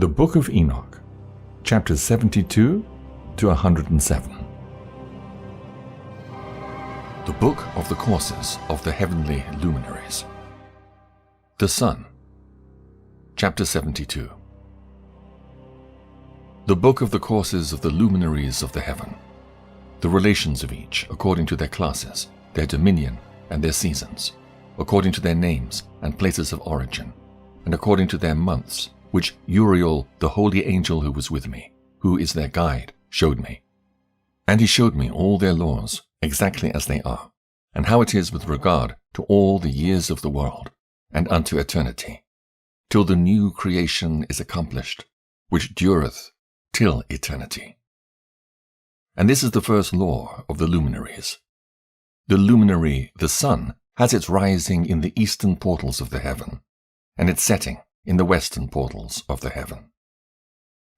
The Book of Enoch, chapters 72 to 107. The Book of the Courses of the Heavenly Luminaries. The Sun, chapter 72. The Book of the Courses of the Luminaries of the Heaven, the relations of each according to their classes, their dominion, and their seasons, according to their names and places of origin, and according to their months, which Uriel, the holy angel who was with me, who is their guide, showed me. And he showed me all their laws, exactly as they are, and how it is with regard to all the years of the world, and unto eternity, till the new creation is accomplished, which dureth till eternity. And this is the first law of the luminaries. The luminary, the sun, has its rising in the eastern portals of the heaven, and its setting in the western portals of the heaven.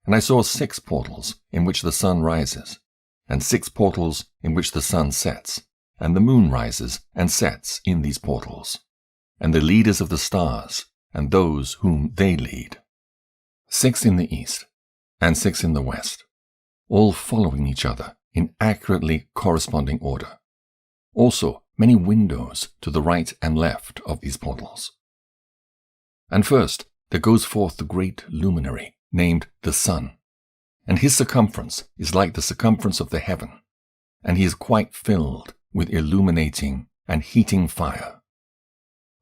And I saw 6 portals in which the sun rises, and 6 portals in which the sun sets, and the moon rises and sets in these portals, and the leaders of the stars, and those whom they lead. 6 in the east, and 6 in the west, all following each other in accurately corresponding order. Also many windows to the right and left of these portals. And first there goes forth the great luminary, named the sun, and his circumference is like the circumference of the heaven, and he is quite filled with illuminating and heating fire.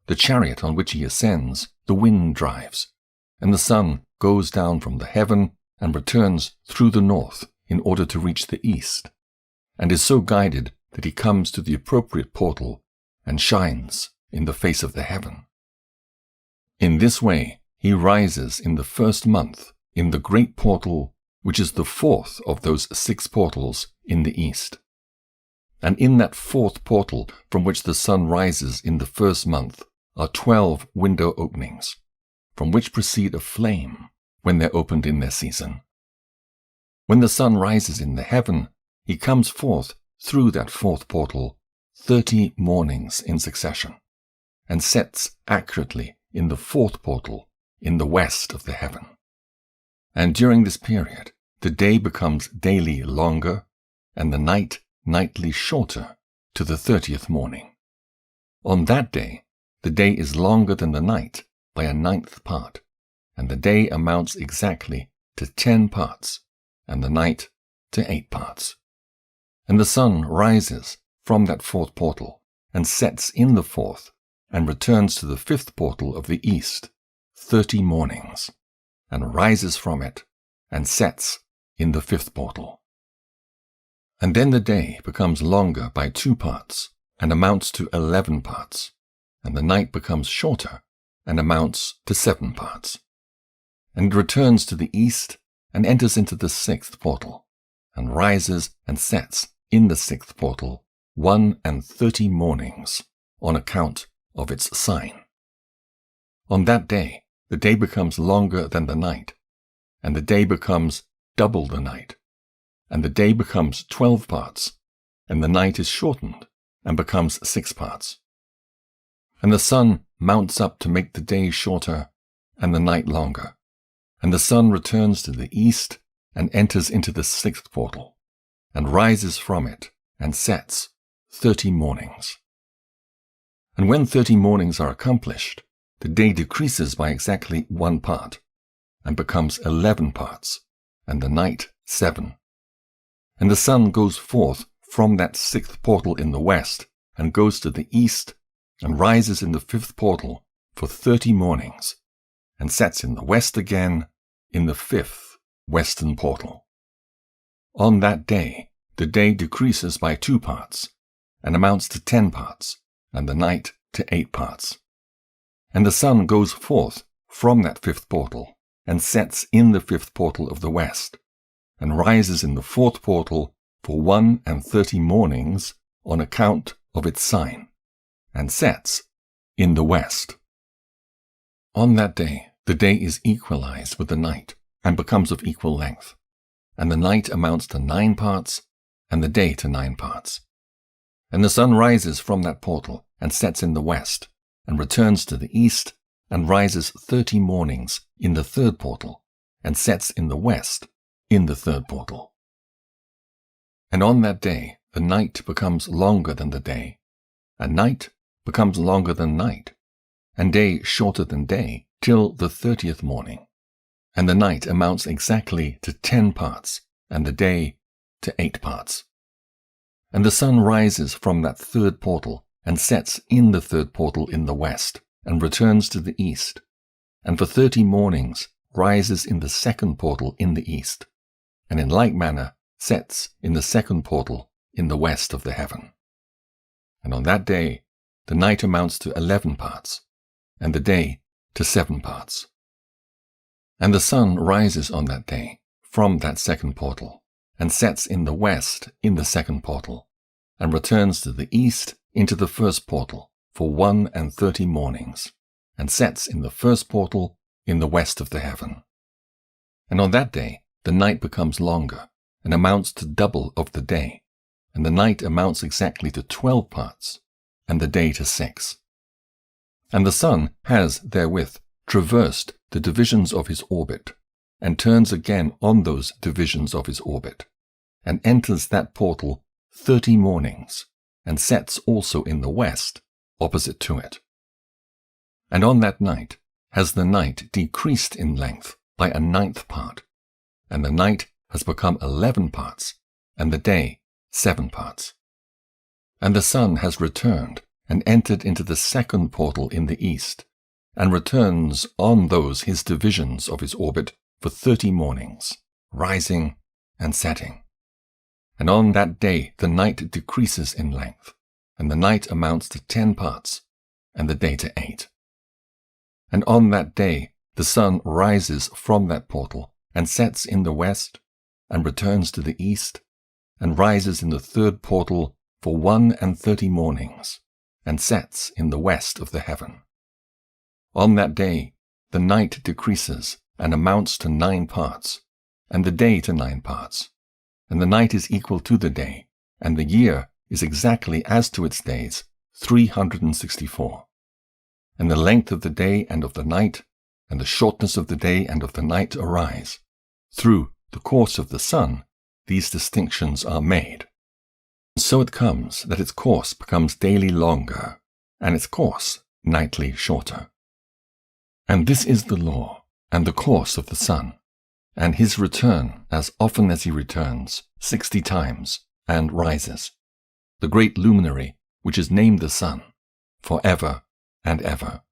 The chariot on which he ascends, the wind drives, and the sun goes down from the heaven and returns through the north in order to reach the east, and is so guided that he comes to the appropriate portal and shines in the face of the heaven. In this way he rises in the first month in the great portal, which is the 4th of those 6 portals in the east. And in that 4th portal from which the sun rises in the first month are 12 window openings, from which proceed a flame when they're opened in their season. When the sun rises in the heaven, he comes forth through that 4th portal 30 mornings in succession, and sets accurately in the 4th portal in the west of the heaven. And during this period, the day becomes daily longer, and the night nightly shorter to the 30th morning. On that day, the day is longer than the night by a 9th part, and the day amounts exactly to 10 parts, and the night to 8 parts. And the sun rises from that 4th portal, and sets in the 4th, and returns to the 5th portal of the east 30 mornings, and rises from it, and sets in the 5th portal. And then the day becomes longer by 2 parts, and amounts to 11 parts, and the night becomes shorter, and amounts to 7 parts. And it returns to the east, and enters into the 6th portal, and rises and sets in the 6th portal 31 mornings, on account of its sign. On that day, the day becomes longer than the night, and the day becomes double the night, and the day becomes 12 parts, and the night is shortened and becomes 6 parts. And the sun mounts up to make the day shorter and the night longer, and the sun returns to the east and enters into the 6th portal, and rises from it and sets 30 mornings. And when 30 mornings are accomplished, the day decreases by exactly 1 part, and becomes 11 parts, and the night 7. And the sun goes forth from that 6th portal in the west, and goes to the east, and rises in the 5th portal for 30 mornings, and sets in the west again in the 5th western portal. On that day, the day decreases by 2 parts, and amounts to 10 parts, and the night to 8 parts. And the sun goes forth from that 5th portal, and sets in the 5th portal of the west, and rises in the 4th portal for 31 mornings on account of its sign, and sets in the west. On that day, the day is equalized with the night, and becomes of equal length, and the night amounts to 9 parts, and the day to 9 parts. And the sun rises from that portal, and sets in the west, and returns to the east, and rises 30 mornings in the 3rd portal, and sets in the west, in the third portal. And on that day the night becomes longer than the day, and night becomes longer than night, and day shorter than day, till the 30th morning. And the night amounts exactly to 10 parts, and the day to 8 parts. And the sun rises from that third portal, and sets in the third portal in the west, and returns to the east, and for 30 mornings rises in the second portal in the east, and in like manner sets in the second portal in the west of the heaven. And on that day the night amounts to 11 parts, and the day to 7 parts. And the sun rises on that day from that second portal, and sets in the west in the second portal, and returns to the east into the first portal for 31 mornings, and sets in the first portal in the west of the heaven. And on that day the night becomes longer, and amounts to double of the day, and the night amounts exactly to 12 parts, and the day to 6. And the sun has therewith traversed the divisions of his orbit, and turns again on those divisions of his orbit, and enters that portal 30 mornings, and sets also in the west, opposite to it. And on that night has the night decreased in length by a 9th part, and the night has become 11 parts, and the day 7 parts. And the sun has returned and entered into the second portal in the east, and returns on those his divisions of his orbit for 30 mornings, rising and setting. And on that day the night decreases in length, and the night amounts to 10 parts, and the day to 8. And on that day the sun rises from that portal, and sets in the west, and returns to the east, and rises in the third portal for 31 mornings, and sets in the west of the heaven. On that day the night decreases and amounts to 9 parts, and the day to 9 parts, and the night is equal to the day, and the year is exactly as to its days, 364. And the length of the day and of the night, and the shortness of the day and of the night arise. Through the course of the sun, these distinctions are made. So it comes that its course becomes daily longer, and its course nightly shorter. And this is the law, and the course of the sun, and his return as often as he returns, 60 times, and rises, the great luminary which is named the sun, for ever and ever.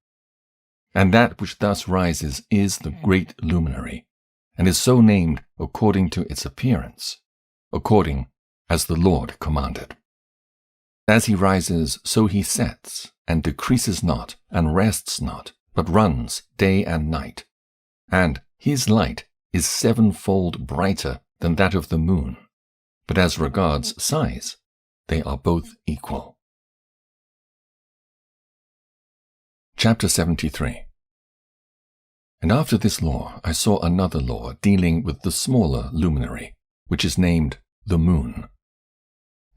And that which thus rises is the great luminary, and is so named according to its appearance, according as the Lord commanded. As he rises, so he sets, and decreases not, and rests not, but runs day and night. And his light is 7-fold brighter than that of the moon, but as regards size, they are both equal. Chapter 73. And after this law I saw another law dealing with the smaller luminary, which is named the moon.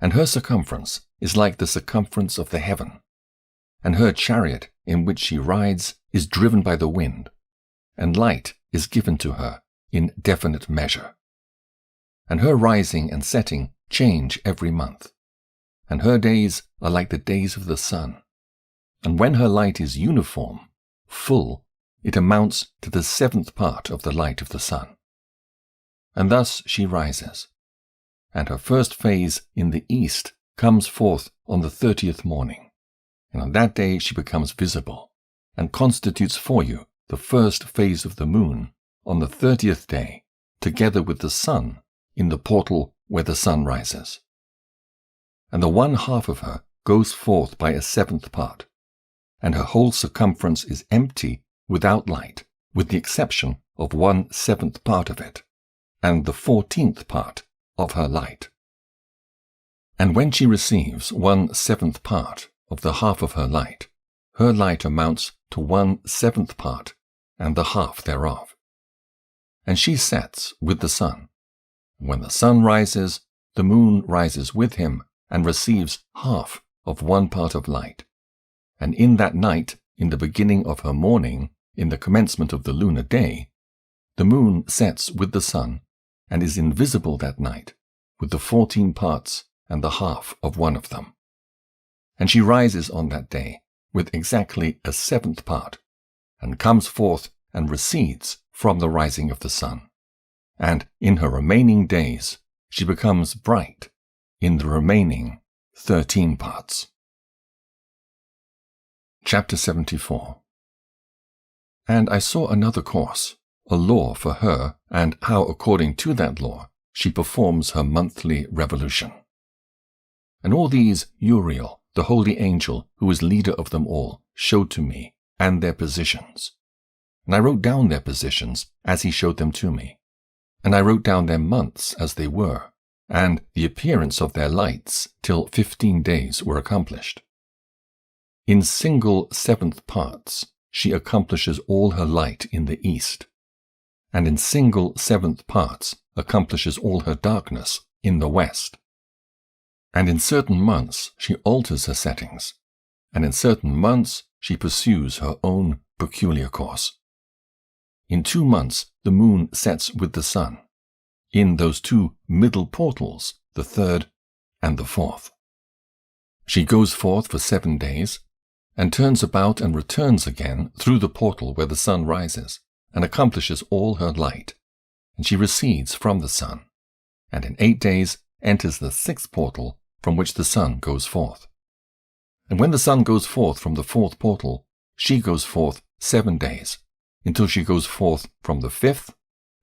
And her circumference is like the circumference of the heaven, and her chariot in which she rides is driven by the wind, and light is given to her in definite measure. And her rising and setting change every month, and her days are like the days of the sun. And when her light is uniform, full, it amounts to the 7th part of the light of the sun. And thus she rises, and her first phase in the east comes forth on the 30th morning, and on that day she becomes visible, and constitutes for you the first phase of the moon on the 30th day, together with the sun in the portal where the sun rises. And the 1/2 of her goes forth by a 7th part, and her whole circumference is empty without light, with the exception of 1/7 part of it, and the 14th part of her light. And when she receives 1/7 part of the half of her light amounts to 1/7 part, and the half thereof. And she sets with the sun. When the sun rises, the moon rises with him, and receives half of 1 part of light. And in that night, in the beginning of her morning, in the commencement of the lunar day, the moon sets with the sun, and is invisible that night, with the 14 parts and the half of one of them. And she rises on that day with exactly a 7th part, and comes forth and recedes from the rising of the sun. And in her remaining days she becomes bright in the remaining 13 parts. Chapter 74. And I saw another course, a law for her, and how according to that law she performs her monthly revolution. And all these Uriel, the holy angel, who is leader of them all, showed to me, and their positions. And I wrote down their positions as he showed them to me. And I wrote down their months as they were, and the appearance of their lights, till 15 days were accomplished. In single 7th parts she accomplishes all her light in the east, and in single 7th parts accomplishes all her darkness in the west. And in certain months she alters her settings, and in certain months she pursues her own peculiar course. In 2 months the moon sets with the sun, in those 2 middle portals, the 3rd and the 4th. She goes forth for 7 days, and turns about and returns again through the portal where the sun rises, and accomplishes all her light, and she recedes from the sun, and in 8 days enters the 6th portal from which the sun goes forth. And when the sun goes forth from the 4th portal, she goes forth 7 days, until she goes forth from the 5th,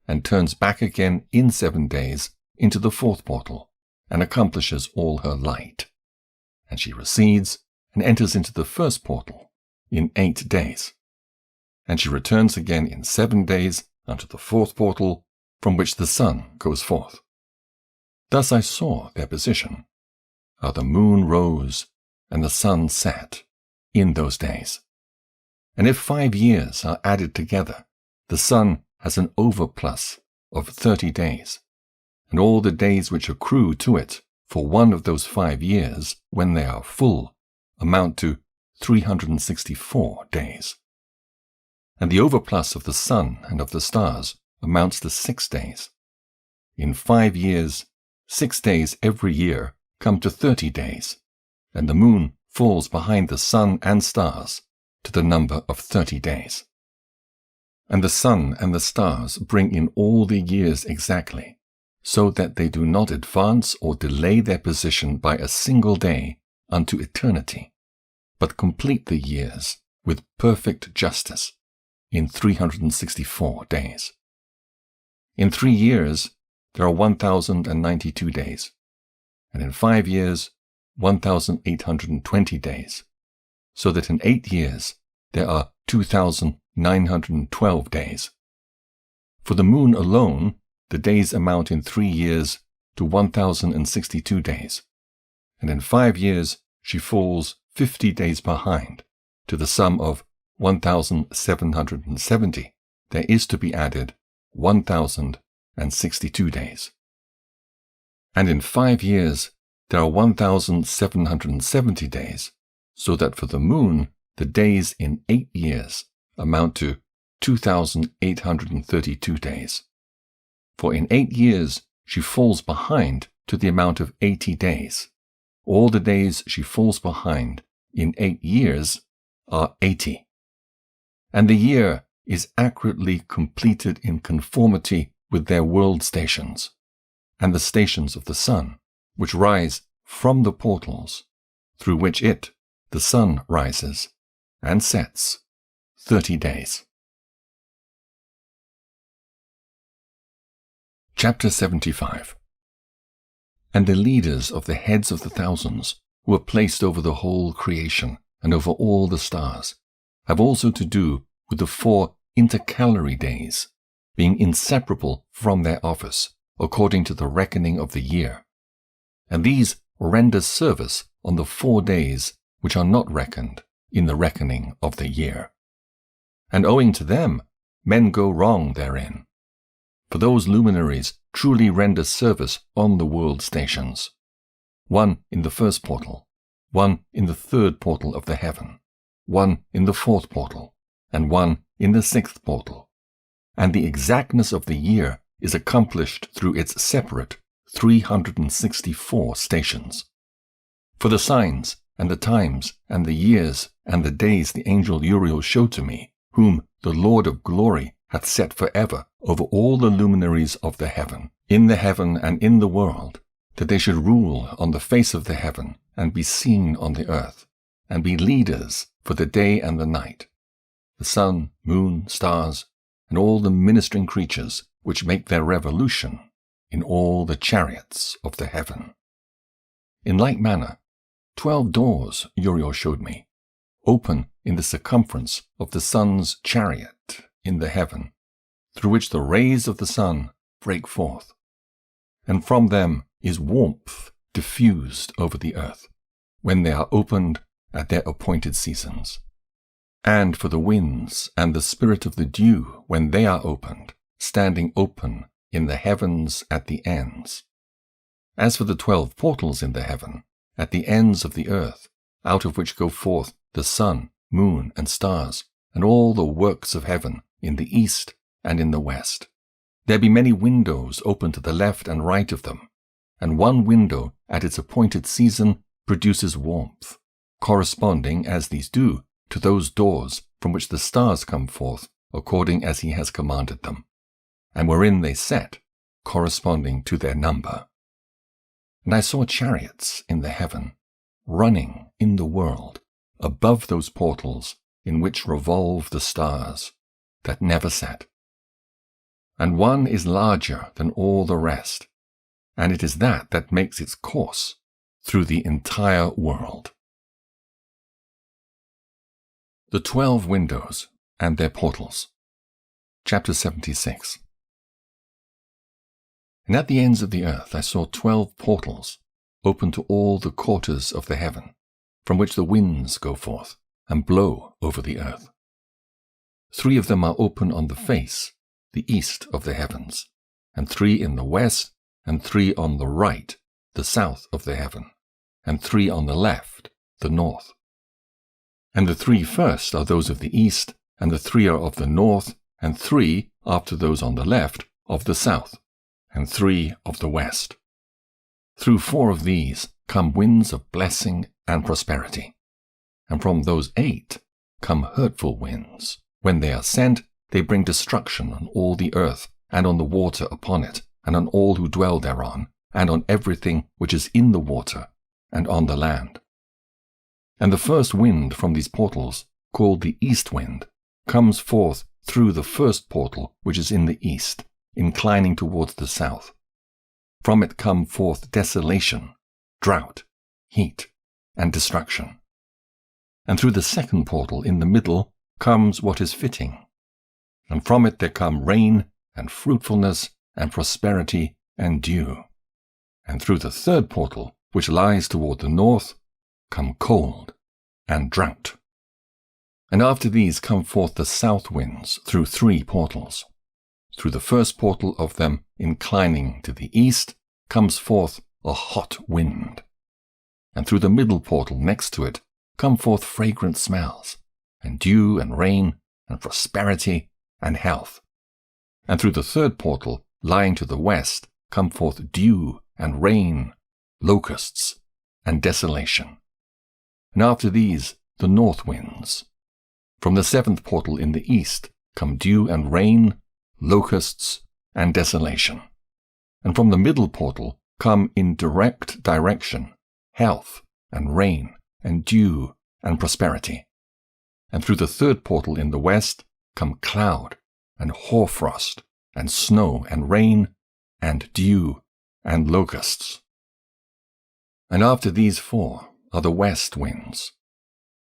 and turns back again in 7 days into the 4th portal, and accomplishes all her light. And she recedes and enters into the 1st portal in 8 days. And she returns again in 7 days unto the 4th portal, from which the sun goes forth. Thus I saw their position, how the moon rose and the sun set in those days. And if 5 years are added together, the sun has an overplus of 30 days, and all the days which accrue to it for one of those 5 years, when they are full, amount to 364 days. And the overplus of the sun and of the stars amounts to 6 days. In 5 years, 6 days every year come to 30 days, and the moon falls behind the sun and stars to the number of 30 days. And the sun and the stars bring in all the years exactly, so that they do not advance or delay their position by a single day unto eternity, but complete the years with perfect justice in 364 days. In 3 years there are 1,092 days, and in 5 years 1,820 days, so that in 8 years there are 2,912 days. For the moon alone, the days amount in 3 years to 1,062 days, and in 5 years she falls 50 days behind, to the sum of 1,770. There is to be added 1,062 days. And in 5 years there are 1,770 days, so that for the moon the days in 8 years amount to 2,832 days. For in 8 years she falls behind to the amount of 80 days. All the days she falls behind in 8 years are 80. And the year is accurately completed in conformity with their world stations, and the stations of the sun, which rise from the portals, through which it, the sun, rises and sets 30 days. Chapter 75. And the leaders of the heads of the thousands, who are placed over the whole creation and over all the stars, have also to do with the 4 intercalary days, being inseparable from their office, according to the reckoning of the year. And these render service on the 4 days which are not reckoned in the reckoning of the year. And owing to them, men go wrong therein. For those luminaries truly render service on the world stations, one in the 1st portal, one in the 3rd portal of the heaven, one in the 4th portal, and one in the 6th portal. and the exactness of the year is accomplished through its separate 364 stations. For the signs and the times and the years and the days the angel Uriel showed to me, whom the Lord of glory hath set forever over all the luminaries of the heaven, in the heaven and in the world, that they should rule on the face of the heaven, and be seen on the earth, and be leaders for the day and the night, the sun, moon, stars, and all the ministering creatures which make their revolution in all the chariots of the heaven. In like manner, 12 doors Uriel showed me, open in the circumference of the sun's chariot in the heaven, through which the rays of the sun break forth, and from them is warmth diffused over the earth, when they are opened at their appointed seasons, and for the winds and the spirit of the dew when they are opened, standing open in the heavens at the ends. As for the 12 portals in the heaven, at the ends of the earth, out of which go forth the sun, moon, and stars, and all the works of heaven in the east and in the west, there be many windows open to the left and right of them, and one window at its appointed season produces warmth, corresponding, as these do, to those doors from which the stars come forth, according as he has commanded them, and wherein they set, corresponding to their number. And I saw chariots in the heaven, running in the world, above those portals in which revolve the stars, that never set. And one is larger than all the rest, and it is that makes its course through the entire world. The 12 windows and their portals. Chapter 76. And at the ends of the earth I saw 12 portals, open to all the quarters of the heaven, from which the winds go forth, and blow over the earth. 3 of them are open on the face, the east of the heavens, and 3 in the west, and 3 on the right, the south of the heaven, and 3 on the left, the north. And the 3 first are those of the east, and the 3 are of the north, and 3, after those on the left, of the south, and 3 of the west. Through 4 of these come winds of blessing and prosperity, and from those 8 come hurtful winds. When they are sent, they bring destruction on all the earth, and on the water upon it, and on all who dwell thereon, and on everything which is in the water, and on the land. And the first wind from these portals, called the east wind, comes forth through the first portal which is in the east, inclining towards the south. From it come forth desolation, drought, heat, and destruction. And through the second portal in the middle comes what is fitting. And from it there come rain, and fruitfulness, and prosperity, and dew. And through the third portal, which lies toward the north, come cold and drought. And after these come forth the south winds through 3 portals. Through the first portal of them, inclining to the east, comes forth a hot wind. And through the middle portal next to it come forth fragrant smells, and dew and rain, and prosperity and health. And through the third portal, lying to the west, come forth dew and rain, locusts, and desolation. And after these, the north winds. From the 7th portal in the east come dew and rain, locusts, and desolation. And from the middle portal come in direct direction health, and rain, and dew, and prosperity. And through the 3rd portal in the west come cloud, and hoarfrost, and snow, and rain, and dew, and locusts. And after these 4 are the west winds.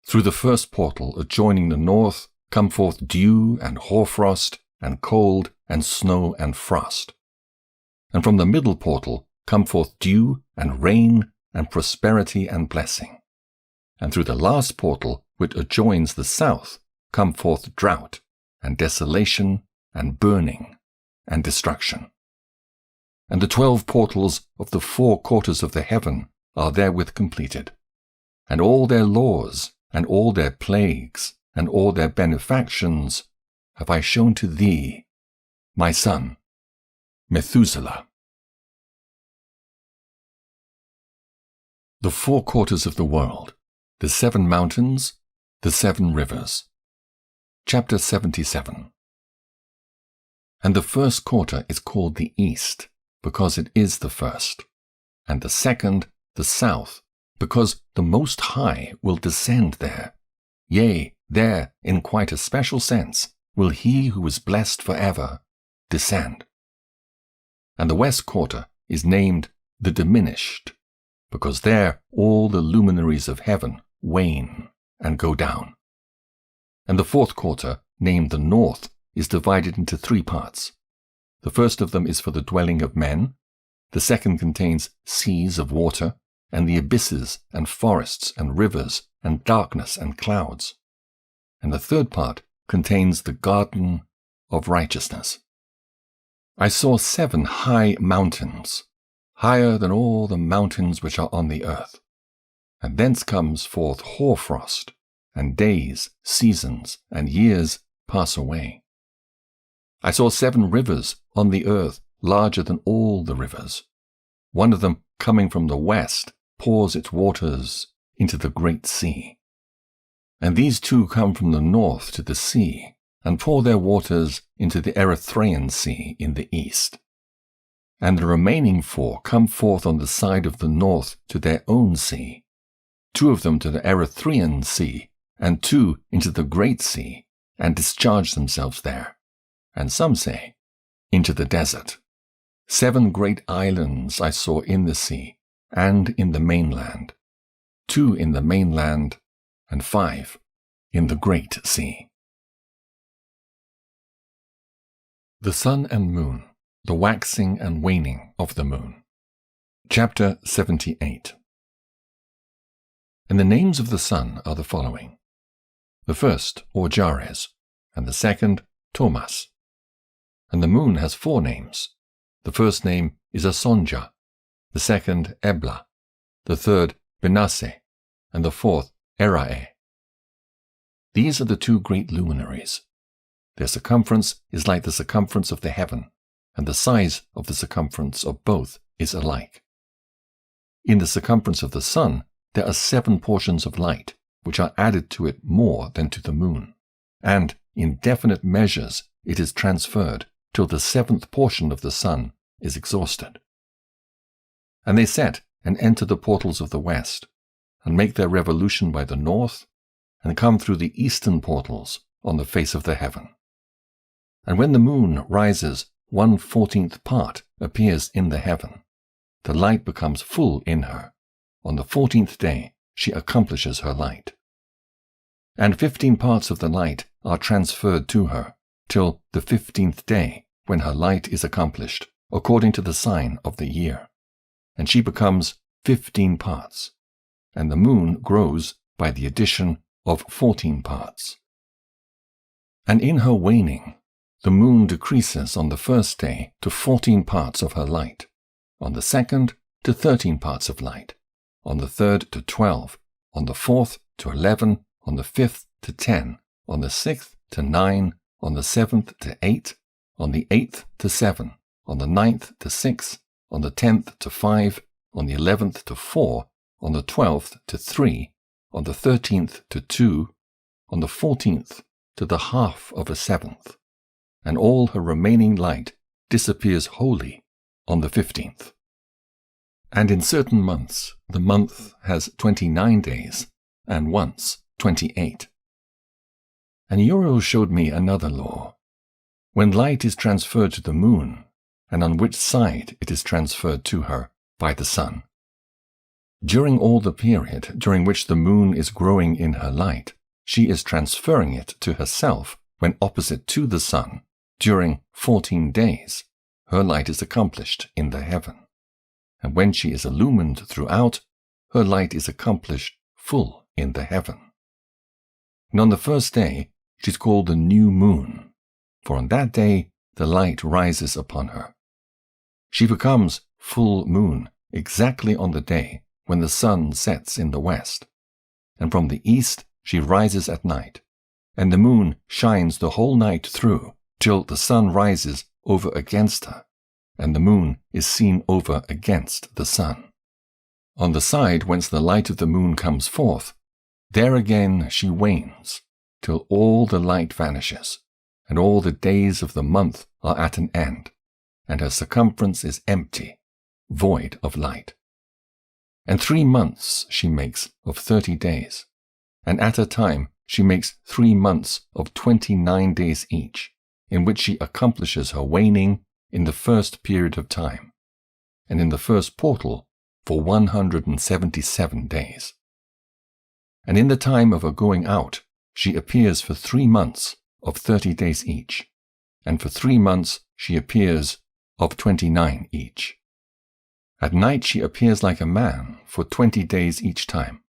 Through the first portal adjoining the north come forth dew, and hoarfrost, and cold, and snow, and frost. And from the middle portal come forth dew, and rain, and prosperity, and blessing. And through the last portal, which adjoins the south, come forth drought, and desolation, and burning, and destruction. And the 12 portals of the 4 quarters of the heaven are therewith completed. And all their laws, and all their plagues, and all their benefactions have I shown to thee, my son, Methuselah. The four quarters of the world, the 7 mountains, the 7 rivers. Chapter 77. And the first quarter is called the east, because it is the first, and the second the south, because the Most High will descend there. Yea, there, in quite a special sense, will he who is blessed forever descend. And the west quarter is named the diminished, because there all the luminaries of heaven wane and go down. And the fourth quarter, named the north, is divided into 3 parts. The first of them is for the dwelling of men, the second contains seas of water, and the abysses and forests and rivers and darkness and clouds. And the third part contains the garden of righteousness. I saw 7 high mountains, higher than all the mountains which are on the earth. And thence comes forth hoarfrost, and days, seasons, and years pass away. I saw 7 rivers on the earth, larger than all the rivers. One of them, coming from the west, pours its waters into the great sea. And these 2 come from the north to the sea, and pour their waters into the Erythraean Sea in the east. And the remaining 4 come forth on the side of the north to their own sea, 2 of them to the Erythraean Sea, and 2 into the great sea, and discharge themselves there. And some say, into the desert. 7 great islands I saw in the sea, and in the mainland, 2 in the mainland, and 5 in the great sea. The sun and moon, the waxing and waning of the moon. Chapter 78. And the names of the sun are the following. The first, Orjares, and the second, Thomas. And the moon has 4 names. The first name is Asonja, the second Ebla, the third Benasse, and the fourth Erae. These are the 2 great luminaries. Their circumference is like the circumference of the heaven, and the size of the circumference of both is alike. In the circumference of the sun there are 7 portions of light, which are added to it more than to the moon, and in definite measures it is transferred till the 7th portion of the sun is exhausted. And they set and enter the portals of the west, and make their revolution by the north, and come through the eastern portals on the face of the heaven. And when the moon rises, 1/14th part appears in the heaven. The light becomes full in her. On the 14th day she accomplishes her light. And 15 parts of the light are transferred to her, till the 15th day, when her light is accomplished, according to the sign of the year. And she becomes 15 parts, and the moon grows by the addition of 14 parts. And in her waning, the moon decreases on the first day to 14 parts of her light, on the second to 13 parts of light, on the third to 12, on the fourth to 11, on the 5th to 10, on the 6th to 9, on the 7th to 8, on the 8th to 7, on the 9th to 6, on the 10th to 5, on the 11th to 4, on the 12th to 3, on the 13th to 2, on the 14th to the half of a 7th, and all her remaining light disappears wholly on the 15th. And in certain months the month has 29 days, and once 28. And Uriel showed me another law. When light is transferred to the moon, and on which side it is transferred to her by the sun. During all the period during which the moon is growing in her light, she is transferring it to herself when opposite to the sun. During 14 days, her light is accomplished in the heaven. And when she is illumined throughout, her light is accomplished full in the heaven. And on the first day, she is called the new moon, for on that day the light rises upon her. She becomes full moon exactly on the day when the sun sets in the west, and from the east she rises at night, and the moon shines the whole night through till the sun rises over against her, and the moon is seen over against the sun. On the side whence the light of the moon comes forth, there again she wanes, till all the light vanishes, and all the days of the month are at an end, and her circumference is empty, void of light. And 3 months she makes of 30 days, and at a time she makes 3 months of 29 days each, in which she accomplishes her waning in the first period of time, and in the first portal for 177 days. And in the time of her going out, she appears for 3 months of 30 days each, and for 3 months she appears of 29 each. At night she appears like a man for 20 days each time,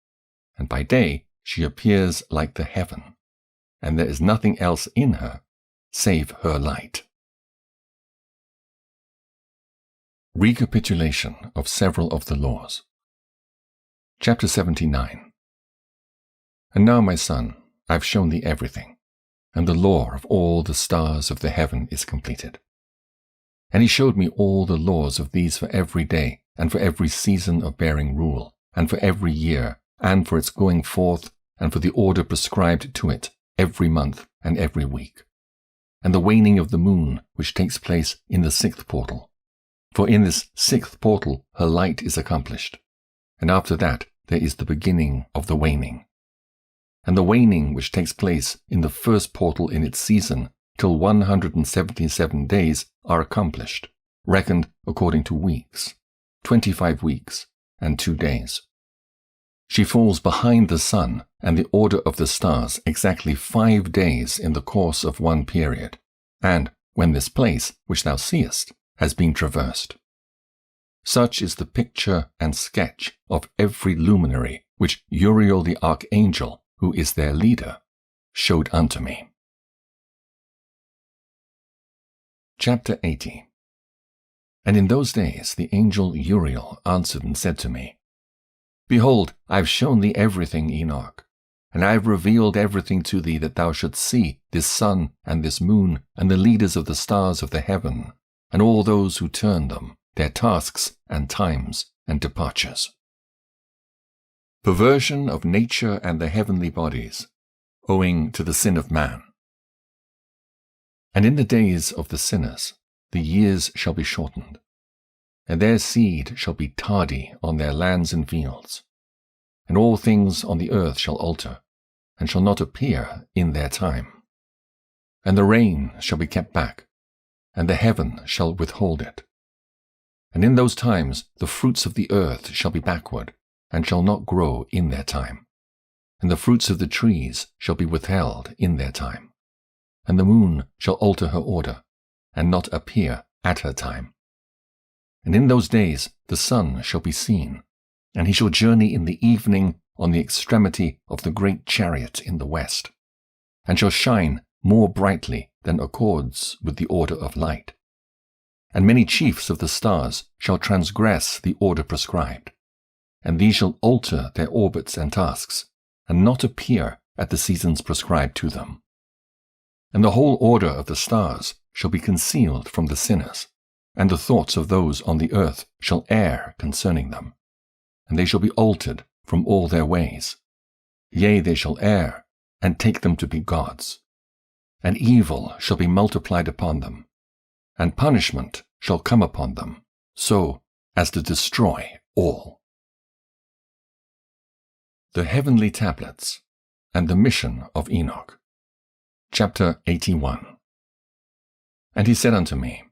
and by day she appears like the heaven, and there is nothing else in her save her light. Recapitulation of several of the laws. Chapter 79. And now, my son, I have shown thee everything, and the law of all the stars of the heaven is completed. And he showed me all the laws of these for every day, and for every season of bearing rule, and for every year, and for its going forth, and for the order prescribed to it every month and every week, and the waning of the moon which takes place in the 6th portal. For in this 6th portal her light is accomplished, and after that there is the beginning of the waning. And the waning which takes place in the 1st portal in its season till 177 days are accomplished, reckoned according to weeks, 25 weeks and 2 days. She falls behind the sun and the order of the stars exactly 5 days in the course of one period, and when this place, which thou seest, has been traversed. Such is the picture and sketch of every luminary which Uriel the archangel, who is their leader, showed unto me. Chapter 80. And in those days the angel Uriel answered and said to me, Behold, I have shown thee everything, Enoch, and I have revealed everything to thee that thou shouldst see this sun and this moon and the leaders of the stars of the heaven, and all those who turn them, their tasks and times and departures. Perversion of nature and the heavenly bodies, owing to the sin of man. And in the days of the sinners the years shall be shortened, and their seed shall be tardy on their lands and fields, and all things on the earth shall alter, and shall not appear in their time. And the rain shall be kept back, and the heaven shall withhold it. And in those times the fruits of the earth shall be backward, and shall not grow in their time. And the fruits of the trees shall be withheld in their time. And the moon shall alter her order, and not appear at her time. And in those days the sun shall be seen, and he shall journey in the evening on the extremity of the great chariot in the west, and shall shine more brightly than accords with the order of light. And many chiefs of the stars shall transgress the order prescribed, and these shall alter their orbits and tasks, and not appear at the seasons prescribed to them. And the whole order of the stars shall be concealed from the sinners, and the thoughts of those on the earth shall err concerning them, and they shall be altered from all their ways. Yea, they shall err, and take them to be gods. And evil shall be multiplied upon them, and punishment shall come upon them, so as to destroy all. The Heavenly Tablets, and the Mission of Enoch. Chapter 81. And he said unto me,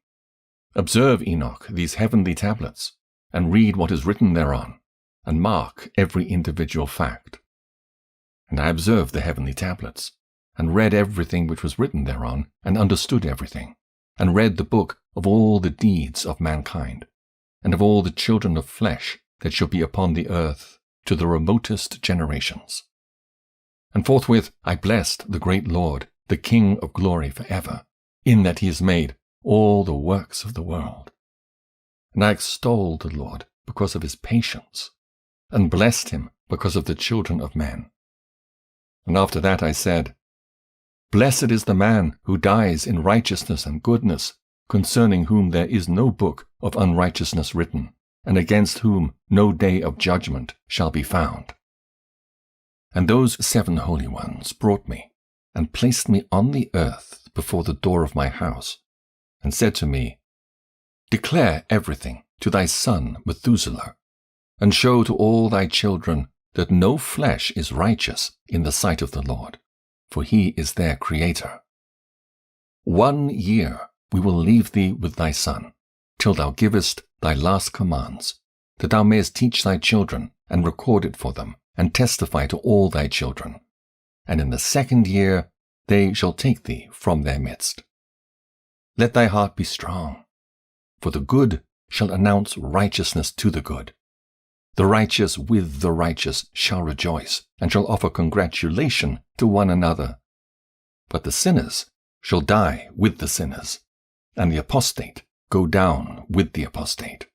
Observe, Enoch, these heavenly tablets, and read what is written thereon, and mark every individual fact. And I observed the heavenly tablets, and read everything which was written thereon, and understood everything, and read the book of all the deeds of mankind, and of all the children of flesh that shall be upon the earth to the remotest generations. And forthwith I blessed the great Lord, the King of glory for ever, in that he has made all the works of the world. And I extolled the Lord because of his patience, and blessed him because of the children of men. And after that I said, Blessed is the man who dies in righteousness and goodness, concerning whom there is no book of unrighteousness written, and against whom no day of judgment shall be found. And those 7 holy ones brought me, and placed me on the earth before the door of my house, and said to me, Declare everything to thy son Methuselah, and show to all thy children that no flesh is righteous in the sight of the Lord, for he is their Creator. 1 year we will leave thee with thy son, till thou givest thy last commands, that thou mayest teach thy children, and record it for them, and testify to all thy children. And in the 2nd year they shall take thee from their midst. Let thy heart be strong, for the good shall announce righteousness to the good. The righteous with the righteous shall rejoice, and shall offer congratulation to one another. But the sinners shall die with the sinners, and the apostate go down with the apostate.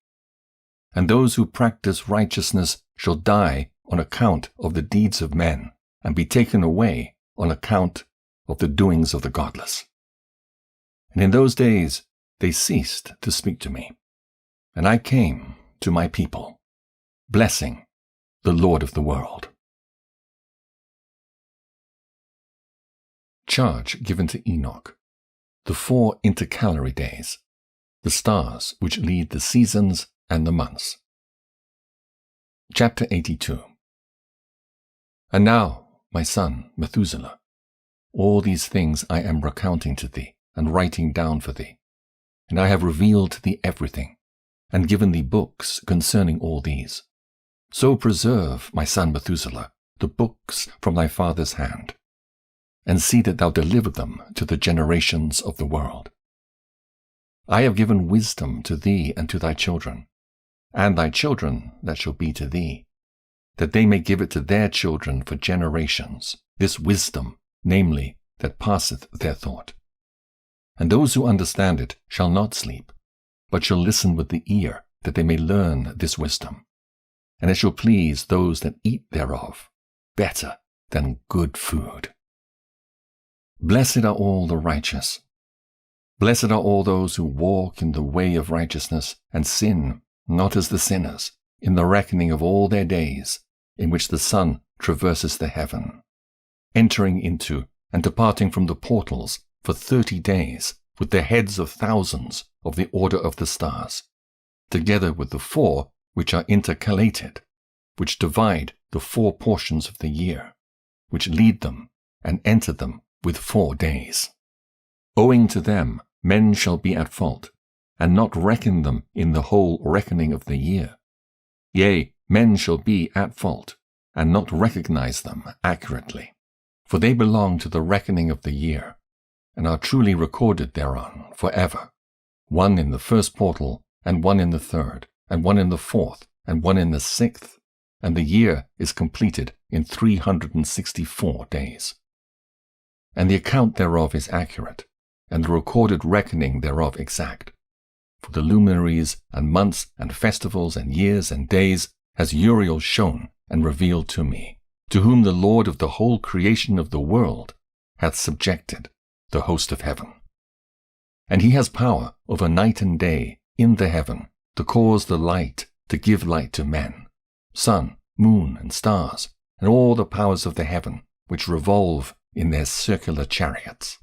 And those who practice righteousness shall die on account of the deeds of men, and be taken away on account of the doings of the godless. And in those days they ceased to speak to me, and I came to my people, blessing the Lord of the world. Charge given to Enoch, the 4 intercalary days, the stars which lead the seasons and the months. Chapter 82. And now, my son Methuselah, all these things I am recounting to thee, and writing down for thee. And I have revealed to thee everything, and given thee books concerning all these. So preserve, my son Methuselah, the books from thy father's hand, and see that thou deliver them to the generations of the world. I have given wisdom to thee and to thy children, and thy children that shall be to thee, that they may give it to their children for generations, this wisdom, namely, that passeth their thought. And those who understand it shall not sleep, but shall listen with the ear, that they may learn this wisdom. And it shall please those that eat thereof better than good food. Blessed are all the righteous. Blessed are all those who walk in the way of righteousness, and sin, not as the sinners, in the reckoning of all their days, in which the sun traverses the heaven, entering into and departing from the portals for 30 days, with the heads of thousands of the order of the stars, together with the 4 which are intercalated, which divide the 4 portions of the year, which lead them and enter them with 4 days. Owing to them, men shall be at fault, and not reckon them in the whole reckoning of the year. Yea, men shall be at fault, and not recognize them accurately, for they belong to the reckoning of the year, and are truly recorded thereon forever, 1 in the 1st portal, and 1 in the 3rd, and 1 in the 4th, and 1 in the 6th, and the year is completed in 364 days. And the account thereof is accurate, and the recorded reckoning thereof exact. For the luminaries and months and festivals and years and days has Uriel shown and revealed to me, to whom the Lord of the whole creation of the world hath subjected the host of heaven. And he has power over night and day in the heaven, to cause the light to give light to men, sun, moon, and stars, and all the powers of the heaven, which revolve in their circular chariots.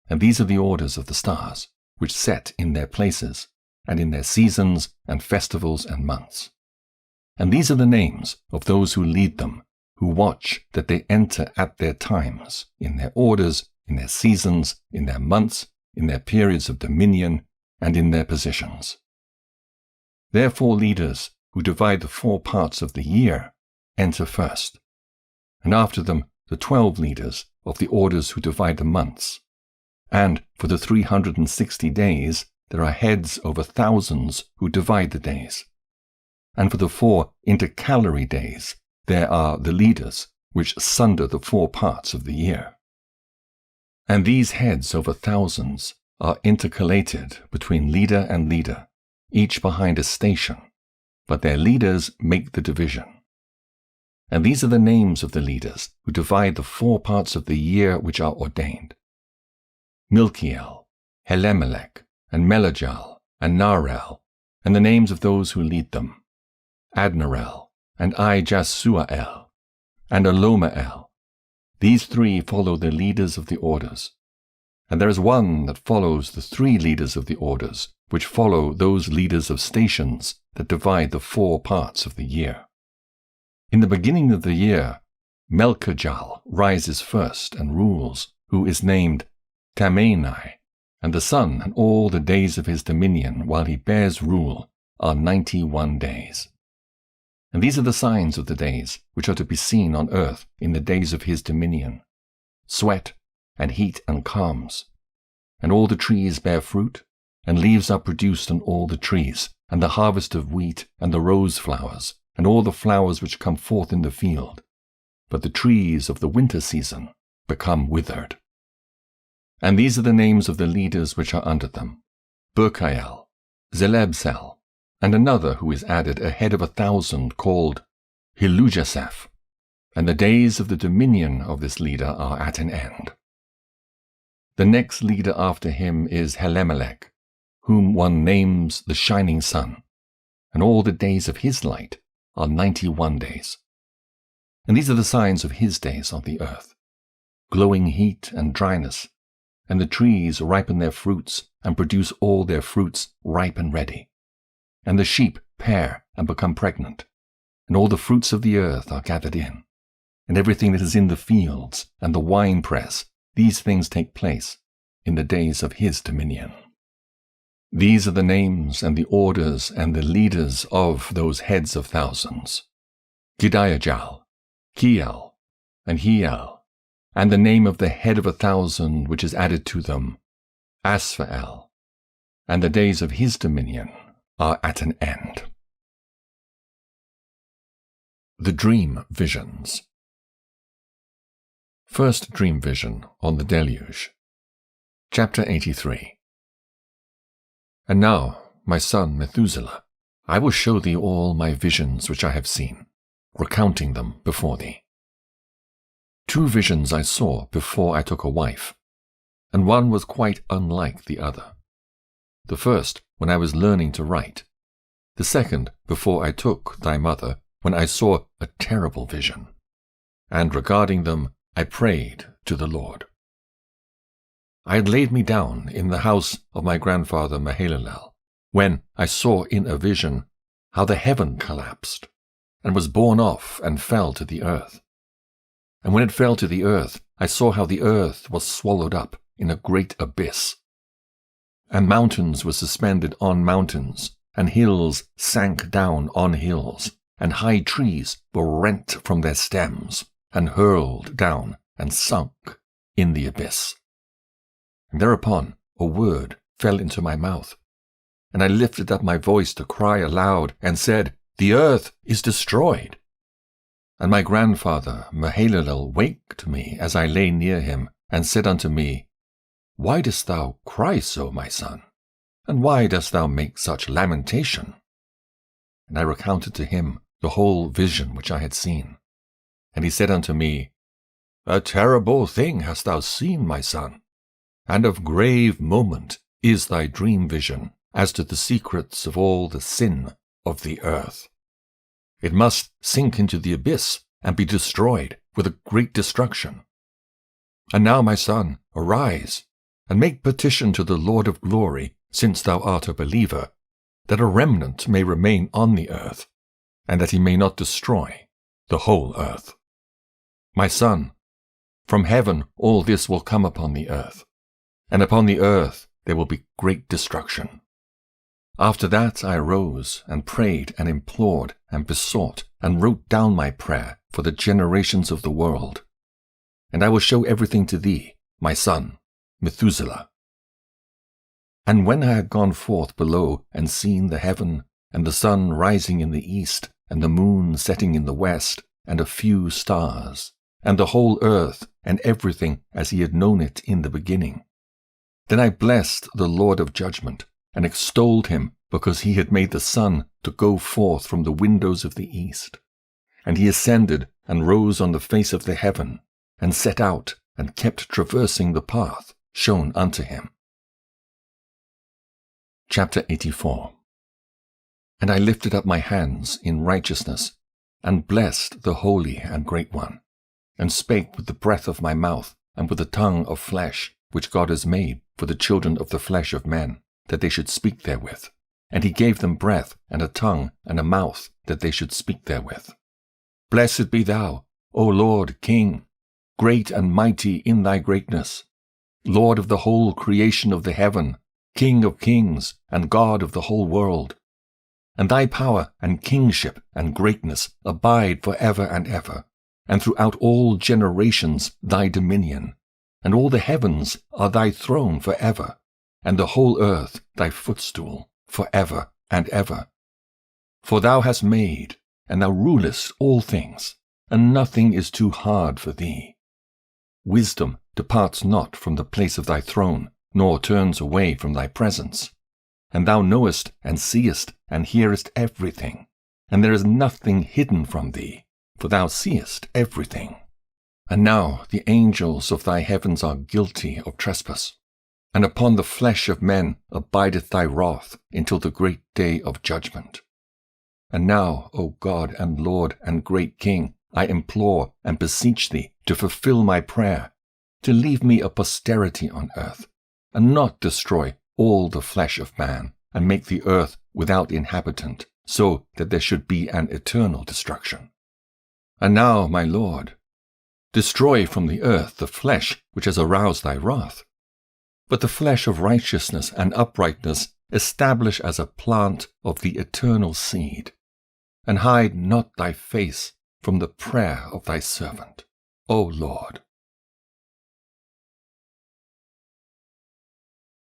And these are the orders of the stars, which set in their places, and in their seasons and festivals and months. And these are the names of those who lead them, who watch that they enter at their times, in their orders, in their seasons, in their months, in their periods of dominion, and in their positions. Therefore leaders, who divide the 4 parts of the year, enter first, and after them the 12 leaders of the orders who divide the months. And for the 360 days there are heads over thousands who divide the days. And for the 4 intercalary days there are the leaders which sunder the 4 parts of the year. And these heads over thousands are intercalated between leader and leader, each behind a station, but their leaders make the division. And these are the names of the leaders who divide the 4 parts of the year which are ordained: Milkiel, Helemelech, and Melajal, and Narel, and the names of those who lead them, Adnarel, and Ijasuael, and Alomael. These three follow the leaders of the orders. And there is one that follows the three leaders of the orders, which follow those leaders of stations that divide the 4 parts of the year. In the beginning of the year, Melchijal rises first and rules, who is named Tamanai, and the sun and all the days of his dominion while he bears rule are 91 days. And these are the signs of the days which are to be seen on earth in the days of his dominion: sweat, and heat, and calms. And all the trees bear fruit, and leaves are produced on all the trees, and the harvest of wheat, and the rose flowers, and all the flowers which come forth in the field. But the trees of the winter season become withered. And these are the names of the leaders which are under them: Burkael, Zelebsel, and another who is added ahead of 1,000 called Hilujasaph. And the days of the dominion of this leader are at an end. The next leader after him is Helemelech, whom one names the shining sun, and all the days of his light are 91 days. And these are the signs of his days on the earth: glowing heat and dryness, and the trees ripen their fruits and produce all their fruits ripe and ready. And the sheep pair and become pregnant, and all the fruits of the earth are gathered in, and everything that is in the fields and the winepress. These things take place in the days of his dominion. These are the names and the orders and the leaders of those heads of thousands: Gidiajal, Kiel, and Hiel, and the name of the head of 1,000 which is added to them, Asphael, and the days of his dominion are at an end. The Dream Visions. First Dream Vision on the Deluge. Chapter 83. And now, my son Methuselah, I will show thee all my visions which I have seen, recounting them before thee. 2 visions I saw before I took a wife, and one was quite unlike the other. The first when I was learning to write, the second before I took thy mother, when I saw a terrible vision, and regarding them I prayed to the Lord. I had laid me down in the house of my grandfather Mahalalel, when I saw in a vision how the heaven collapsed, and was borne off and fell to the earth. And when it fell to the earth, I saw how the earth was swallowed up in a great abyss. And mountains were suspended on mountains, and hills sank down on hills, and high trees were rent from their stems, and hurled down and sunk in the abyss. And thereupon a word fell into my mouth, and I lifted up my voice to cry aloud, and said, The earth is destroyed. And my grandfather Mahalalel waked me as I lay near him, and said unto me, Why dost thou cry so, my son? And why dost thou make such lamentation? And I recounted to him the whole vision which I had seen. And he said unto me, A terrible thing hast thou seen, my son, and of grave moment is thy dream vision as to the secrets of all the sin of the earth. It must sink into the abyss and be destroyed with a great destruction. And now, my son, arise, and make petition to the Lord of glory, since thou art a believer, that a remnant may remain on the earth, and that he may not destroy the whole earth. My son, from heaven all this will come upon the earth, and upon the earth there will be great destruction. After that I arose and prayed and implored and besought and wrote down my prayer for the generations of the world. And I will show everything to thee, my son, Methuselah. And when I had gone forth below and seen the heaven, and the sun rising in the east, and the moon setting in the west, and a few stars, and the whole earth, and everything as he had known it in the beginning, then I blessed the Lord of judgment, and extolled him, because he had made the sun to go forth from the windows of the east. And he ascended and rose on the face of the heaven, and set out and kept traversing the path shown unto him. Chapter 84. And I lifted up my hands in righteousness, and blessed the Holy and Great One, and spake with the breath of my mouth, and with the tongue of flesh, which God has made for the children of the flesh of men, that they should speak therewith. And he gave them breath, and a tongue, and a mouth, that they should speak therewith. Blessed be thou, O Lord, King, great and mighty in thy greatness, Lord of the whole creation of the heaven, King of kings, and God of the whole world. And thy power and kingship and greatness abide for ever and ever, and throughout all generations thy dominion. And all the heavens are thy throne for ever, and the whole earth thy footstool for ever and ever. For thou hast made, and thou rulest all things, and nothing is too hard for thee. Wisdom departs not from the place of thy throne, nor turns away from thy presence. And thou knowest and seest and hearest everything, and there is nothing hidden from thee, for thou seest everything. And now the angels of thy heavens are guilty of trespass, and upon the flesh of men abideth thy wrath until the great day of judgment. And now, O God and Lord and great King, I implore and beseech thee to fulfill my prayer, to leave me a posterity on earth, and not destroy all the flesh of man, and make the earth without inhabitant, so that there should be an eternal destruction. And now, my Lord, destroy from the earth the flesh which has aroused thy wrath, but the flesh of righteousness and uprightness establish as a plant of the eternal seed, and hide not thy face from the prayer of thy servant, O Lord.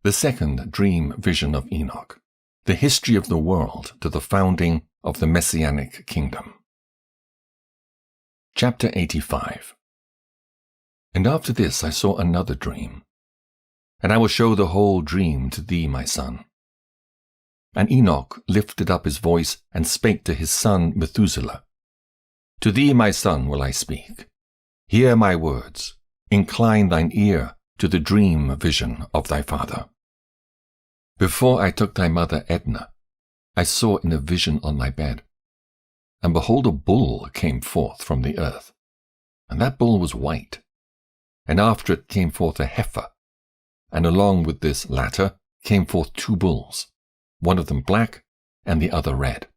The second dream vision of Enoch, the history of the world to the founding of the Messianic kingdom. Chapter 85. And after this I saw another dream, and I will show the whole dream to thee, my son. And Enoch lifted up his voice and spake to his son Methuselah. To thee, my son, will I speak. Hear my words. Incline thine ear to the dream vision of thy father. Before I took thy mother Edna, I saw in a vision on my bed, and behold, a bull came forth from the earth, and that bull was white, and after it came forth a heifer, and along with this latter came forth two bulls, one of them black and the other red.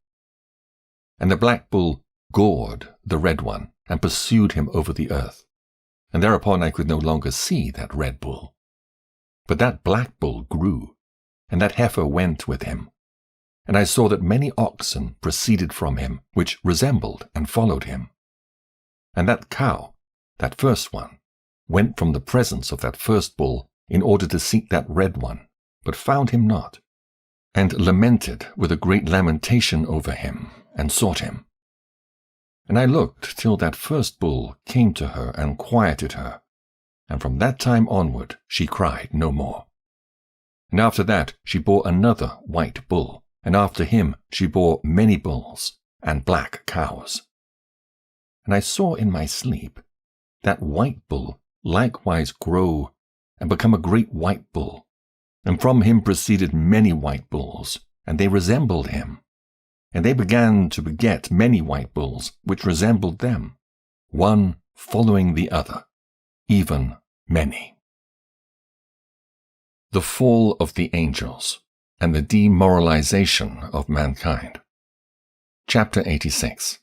And the black bull gored the red one, and pursued him over the earth, and thereupon I could no longer see that red bull. But that black bull grew, and that heifer went with him. And I saw that many oxen proceeded from him, which resembled and followed him. And that cow, that first one, went from the presence of that first bull in order to seek that red one, but found him not, and lamented with a great lamentation over him, and sought him. And I looked till that first bull came to her and quieted her, and from that time onward she cried no more. And after that she bore another white bull, and after him she bore many bulls and black cows. And I saw in my sleep that white bull likewise grow and become a great white bull, and from him proceeded many white bulls, and they resembled him. And they began to beget many white bulls, which resembled them, one following the other, even many. The fall of the angels and the demoralization of mankind. Chapter 86.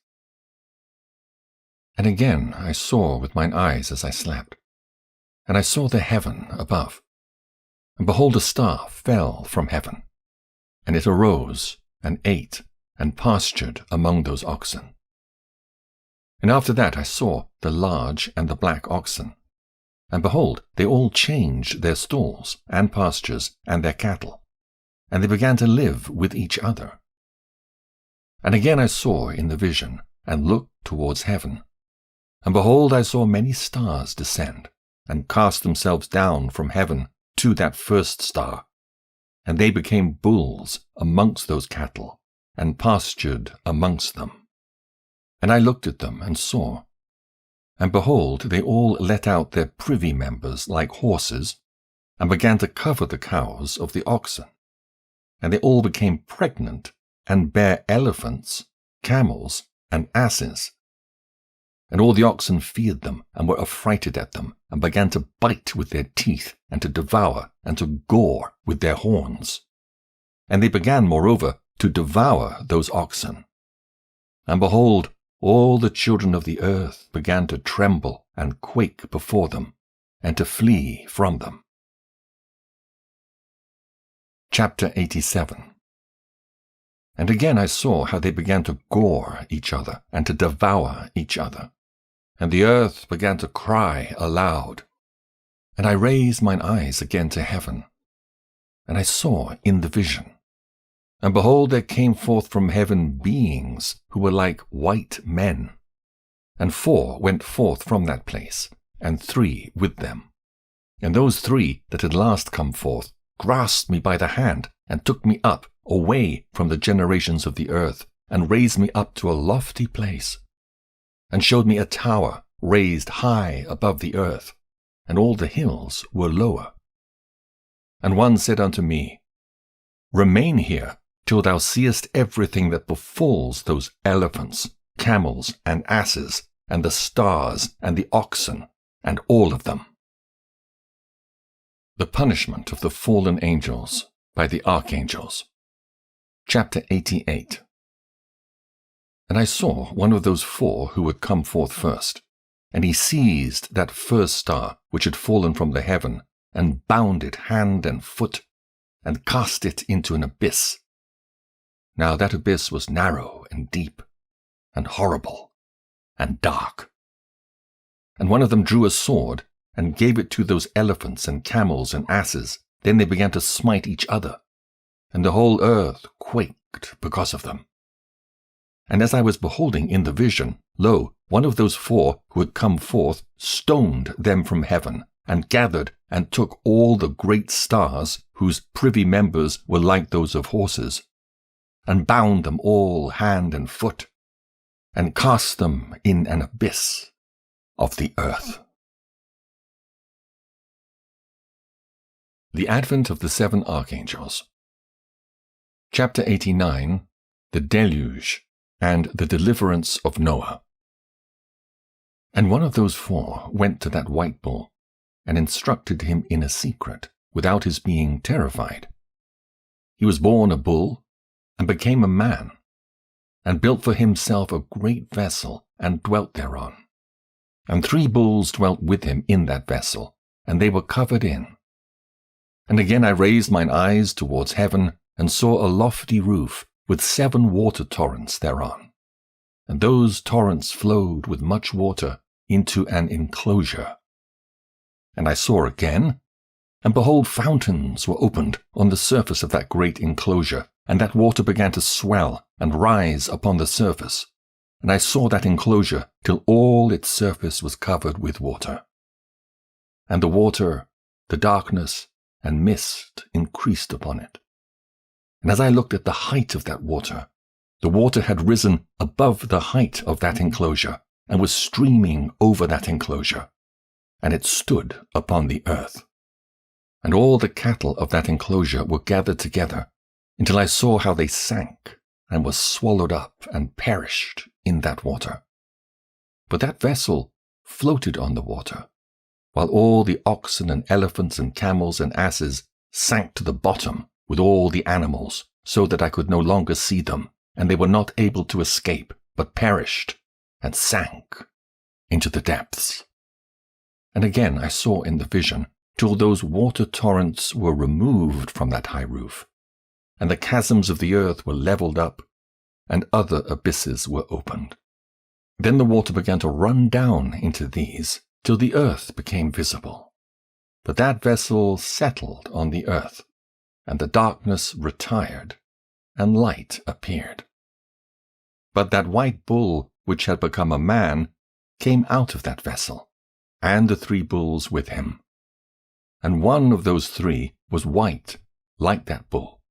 And again I saw with mine eyes as I slept, and I saw the heaven above, and behold, a star fell from heaven, and it arose and ate and pastured among those oxen. And after that I saw the large and the black oxen, and behold, they all changed their stalls and pastures and their cattle, and they began to live with each other. And again I saw in the vision, and looked towards heaven, and behold, I saw many stars descend, and cast themselves down from heaven to that first star, and they became bulls amongst those cattle, and pastured amongst them. And I looked at them and saw, and behold, they all let out their privy members like horses, and began to cover the cows of the oxen. and they all became pregnant, and bare elephants, camels, and asses. And all the oxen feared them, and were affrighted at them, and began to bite with their teeth, and to devour, and to gore with their horns. And they began, moreover, to devour those oxen. And behold, all the children of the earth began to tremble and quake before them, and to flee from them. Chapter 87. And again I saw how they began to gore each other, and to devour each other. And the earth began to cry aloud. And I raised mine eyes again to heaven, and I saw in the vision. And behold, there came forth from heaven beings who were like white men. And 4 went forth from that place, and 3 with them. And those 3 that had last come forth grasped me by the hand, and took me up away from the generations of the earth, and raised me up to a lofty place, and showed me a tower raised high above the earth, and all the hills were lower. And one said unto me, Remain here till thou seest everything that befalls those elephants, camels, and asses, and the stars, and the oxen, and all of them. The punishment of the fallen angels by the archangels. Chapter 88. And I saw one of those 4 who had come forth first, and he seized that first star which had fallen from the heaven, and bound it hand and foot, and cast it into an abyss. Now that abyss was narrow and deep, and horrible, and dark. And one of them drew a sword, and gave it to those elephants and camels and asses. Then they began to smite each other, and the whole earth quaked because of them. And as I was beholding in the vision, lo, one of those 4 who had come forth stoned them from heaven, and gathered and took all the great stars, whose privy members were like those of horses, and bound them all hand and foot, and cast them in an abyss of the earth. The Advent of the 7 Archangels. Chapter 89. The Deluge, and the Deliverance of Noah. And one of those 4 went to that white bull, and instructed him in a secret, without his being terrified. He was born a bull, and became a man, and built for himself a great vessel, and dwelt thereon. And 3 bulls dwelt with him in that vessel, and they were covered in. And again I raised mine eyes towards heaven, and saw a lofty roof, with 7 water torrents thereon. And those torrents flowed with much water into an enclosure. And I saw again, and behold, fountains were opened on the surface of that great enclosure, and that water began to swell and rise upon the surface. And I saw that enclosure till all its surface was covered with water. And the water, the darkness, and mist increased upon it. And as I looked at the height of that water, the water had risen above the height of that enclosure, and was streaming over that enclosure, and it stood upon the earth. And all the cattle of that enclosure were gathered together, until I saw how they sank, and were swallowed up and perished in that water. But that vessel floated on the water, while all the oxen and elephants and camels and asses sank to the bottom with all the animals, so that I could no longer see them, and they were not able to escape, but perished, and sank into the depths. And again I saw in the vision, till those water torrents were removed from that high roof, and the chasms of the earth were levelled up, and other abysses were opened. Then the water began to run down into these, till the earth became visible. But that vessel settled on the earth, and the darkness retired, and light appeared. But that white bull, which had become a man, came out of that vessel, and the 3 bulls with him. And one of those 3 was white, like that bull,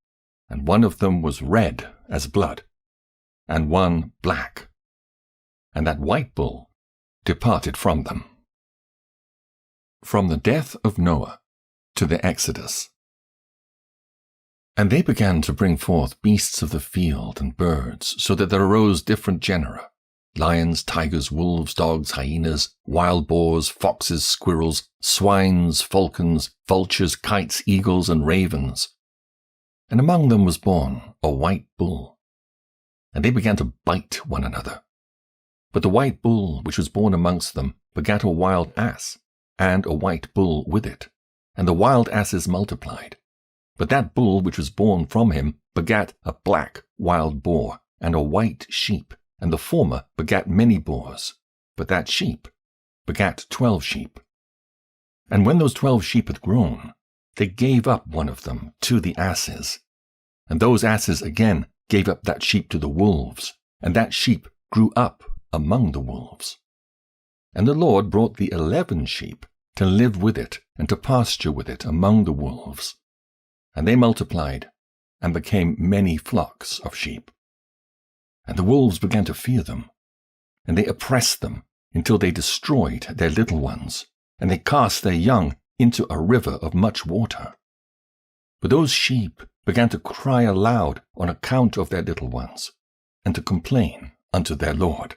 and one of them was red as blood, and one black. And that white bull departed from them. From the death of Noah to the Exodus. And they began to bring forth beasts of the field and birds, so that there arose different genera: lions, tigers, wolves, dogs, hyenas, wild boars, foxes, squirrels, swines, falcons, vultures, kites, eagles, and ravens. And among them was born a white bull. And they began to bite one another. But the white bull which was born amongst them begat a wild ass, and a white bull with it, and the wild asses multiplied. But that bull which was born from him begat a black wild boar, and a white sheep, and the former begat many boars, but that sheep begat 12 sheep. And when those 12 sheep had grown, they gave up one of them to the asses. And those asses again gave up that sheep to the wolves, and that sheep grew up among the wolves. And the Lord brought the 11 sheep to live with it and to pasture with it among the wolves. And they multiplied and became many flocks of sheep. And the wolves began to fear them, and they oppressed them until they destroyed their little ones, and they cast their young into a river of much water. But those sheep began to cry aloud on account of their little ones, and to complain unto their Lord.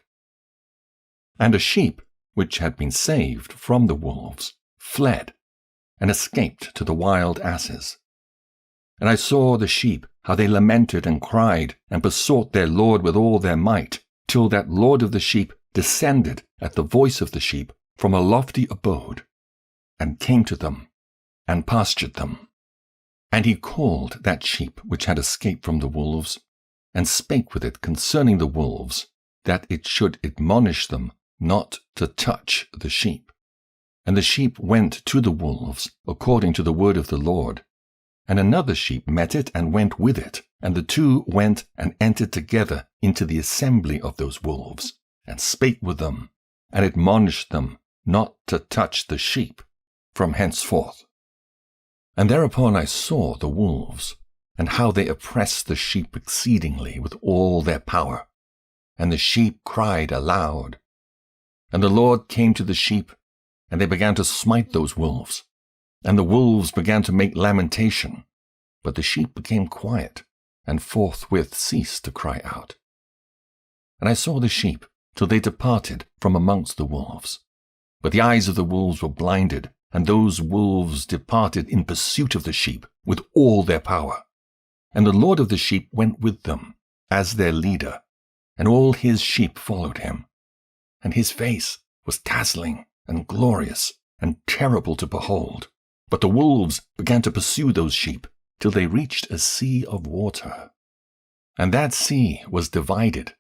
And a sheep which had been saved from the wolves fled, and escaped to the wild asses. And I saw the sheep, how they lamented and cried, and besought their Lord with all their might, till that Lord of the sheep descended at the voice of the sheep from a lofty abode, and came to them, and pastured them. And he called that sheep which had escaped from the wolves, and spake with it concerning the wolves, that it should admonish them not to touch the sheep. And the sheep went to the wolves, according to the word of the Lord. And another sheep met it and went with it, and the two went and entered together into the assembly of those wolves, and spake with them, and admonished them not to touch the sheep from henceforth. And thereupon I saw the wolves, and how they oppressed the sheep exceedingly with all their power. And the sheep cried aloud. And the Lord came to the sheep, and they began to smite those wolves. And the wolves began to make lamentation, but the sheep became quiet, and forthwith ceased to cry out. And I saw the sheep till they departed from amongst the wolves. But the eyes of the wolves were blinded, and those wolves departed in pursuit of the sheep with all their power. And the Lord of the sheep went with them as their leader, and all his sheep followed him. And his face was dazzling and glorious and terrible to behold. But the wolves began to pursue those sheep till they reached a sea of water. And that sea was divided,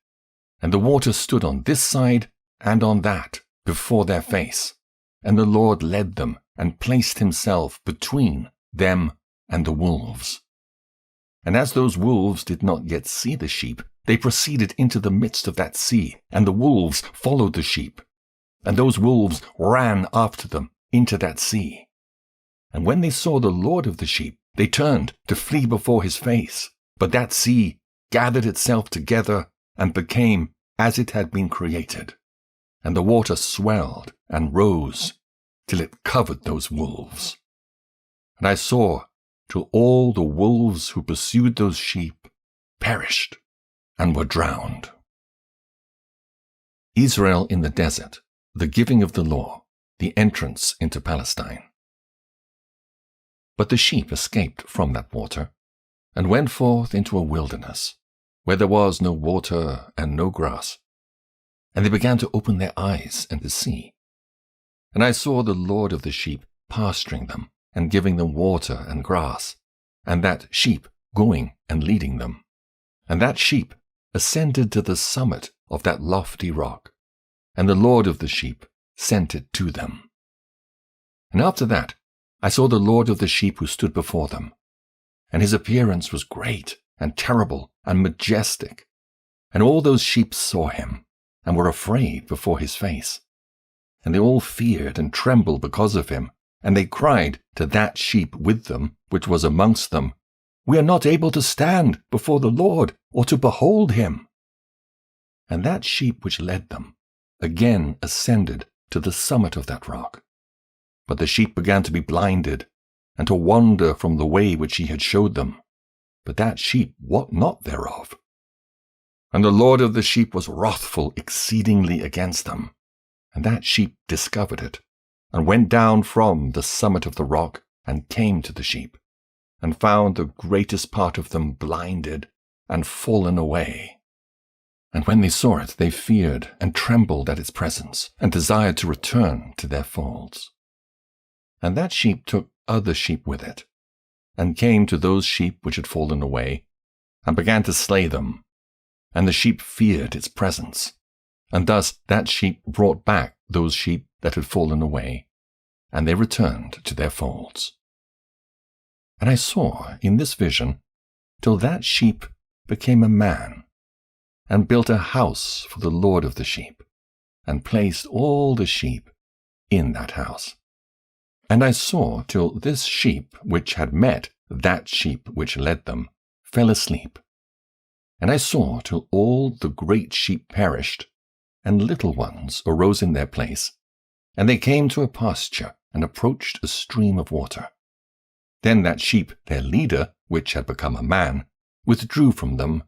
and the water stood on this side and on that before their face. And the Lord led them and placed himself between them and the wolves. And as those wolves did not yet see the sheep, they proceeded into the midst of that sea, and the wolves followed the sheep. And those wolves ran after them into that sea. And when they saw the Lord of the sheep, they turned to flee before his face. But that sea gathered itself together and became as it had been created. And the water swelled and rose till it covered those wolves. And I saw till all the wolves who pursued those sheep perished and were drowned. Israel in the desert, the giving of the law, the entrance into Palestine. But the sheep escaped from that water, and went forth into a wilderness, where there was no water and no grass. And they began to open their eyes and to see. And I saw the Lord of the sheep pasturing them, and giving them water and grass, and that sheep going and leading them. And that sheep ascended to the summit of that lofty rock, and the Lord of the sheep sent it to them. And after that I saw the Lord of the sheep who stood before them, and his appearance was great and terrible and majestic. And all those sheep saw him, and were afraid before his face. And they all feared and trembled because of him, and they cried to that sheep with them, which was amongst them, We are not able to stand before the Lord, or to behold him. And that sheep which led them again ascended to the summit of that rock. But the sheep began to be blinded, and to wander from the way which he had showed them. but that sheep wot not thereof. And the Lord of the sheep was wrathful exceedingly against them. And that sheep discovered it, and went down from the summit of the rock, and came to the sheep, and found the greatest part of them blinded and fallen away. And when they saw it, they feared and trembled at its presence, and desired to return to their folds. And that sheep took other sheep with it, and came to those sheep which had fallen away, and began to slay them. And the sheep feared its presence. And thus that sheep brought back those sheep that had fallen away, and they returned to their folds. And I saw in this vision till that sheep became a man, and built a house for the Lord of the sheep, and placed all the sheep in that house. And I saw till this sheep which had met that sheep which led them fell asleep. And I saw till all the great sheep perished, and little ones arose in their place, and they came to a pasture, and approached a stream of water. Then that sheep, their leader, which had become a man, withdrew from them,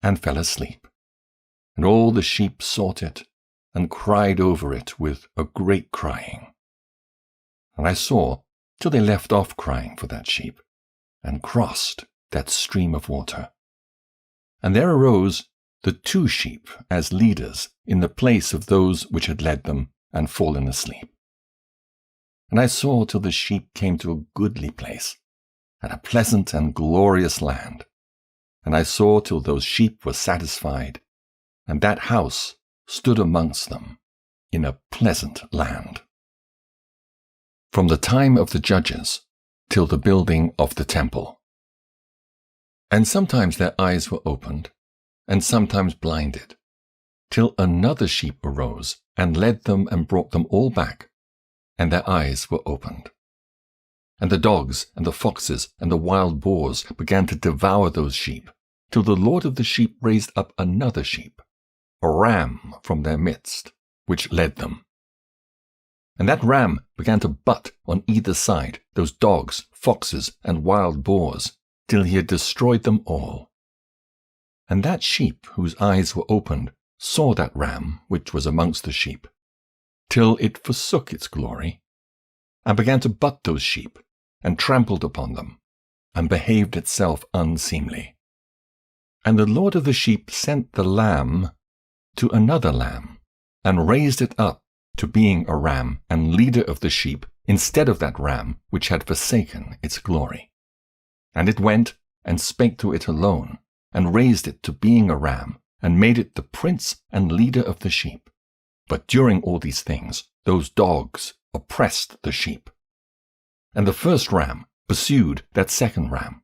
and fell asleep. And all the sheep sought it, and cried over it with a great crying. And I saw till they left off crying for that sheep, and crossed that stream of water. And there arose the 2 sheep as leaders in the place of those which had led them and fallen asleep. And I saw till the sheep came to a goodly place, and a pleasant and glorious land. And I saw till those sheep were satisfied, and that house stood amongst them in a pleasant land. From the time of the judges till the building of the temple. And sometimes their eyes were opened, and sometimes blinded, till another sheep arose, and led them and brought them all back, and their eyes were opened. And the dogs and the foxes and the wild boars began to devour those sheep, till the Lord of the sheep raised up another sheep, a ram from their midst, which led them. And that ram began to butt on either side those dogs, foxes, and wild boars, till he had destroyed them all. And that sheep whose eyes were opened saw that ram which was amongst the sheep, till it forsook its glory, and began to butt those sheep, and trampled upon them, and behaved itself unseemly. And the Lord of the sheep sent the lamb to another lamb, and raised it up to being a ram and leader of the sheep, instead of that ram which had forsaken its glory. And it went and spake to it alone, and raised it to being a ram, and made it the prince and leader of the sheep. But during all these things, those dogs oppressed the sheep. And the first ram pursued that second ram,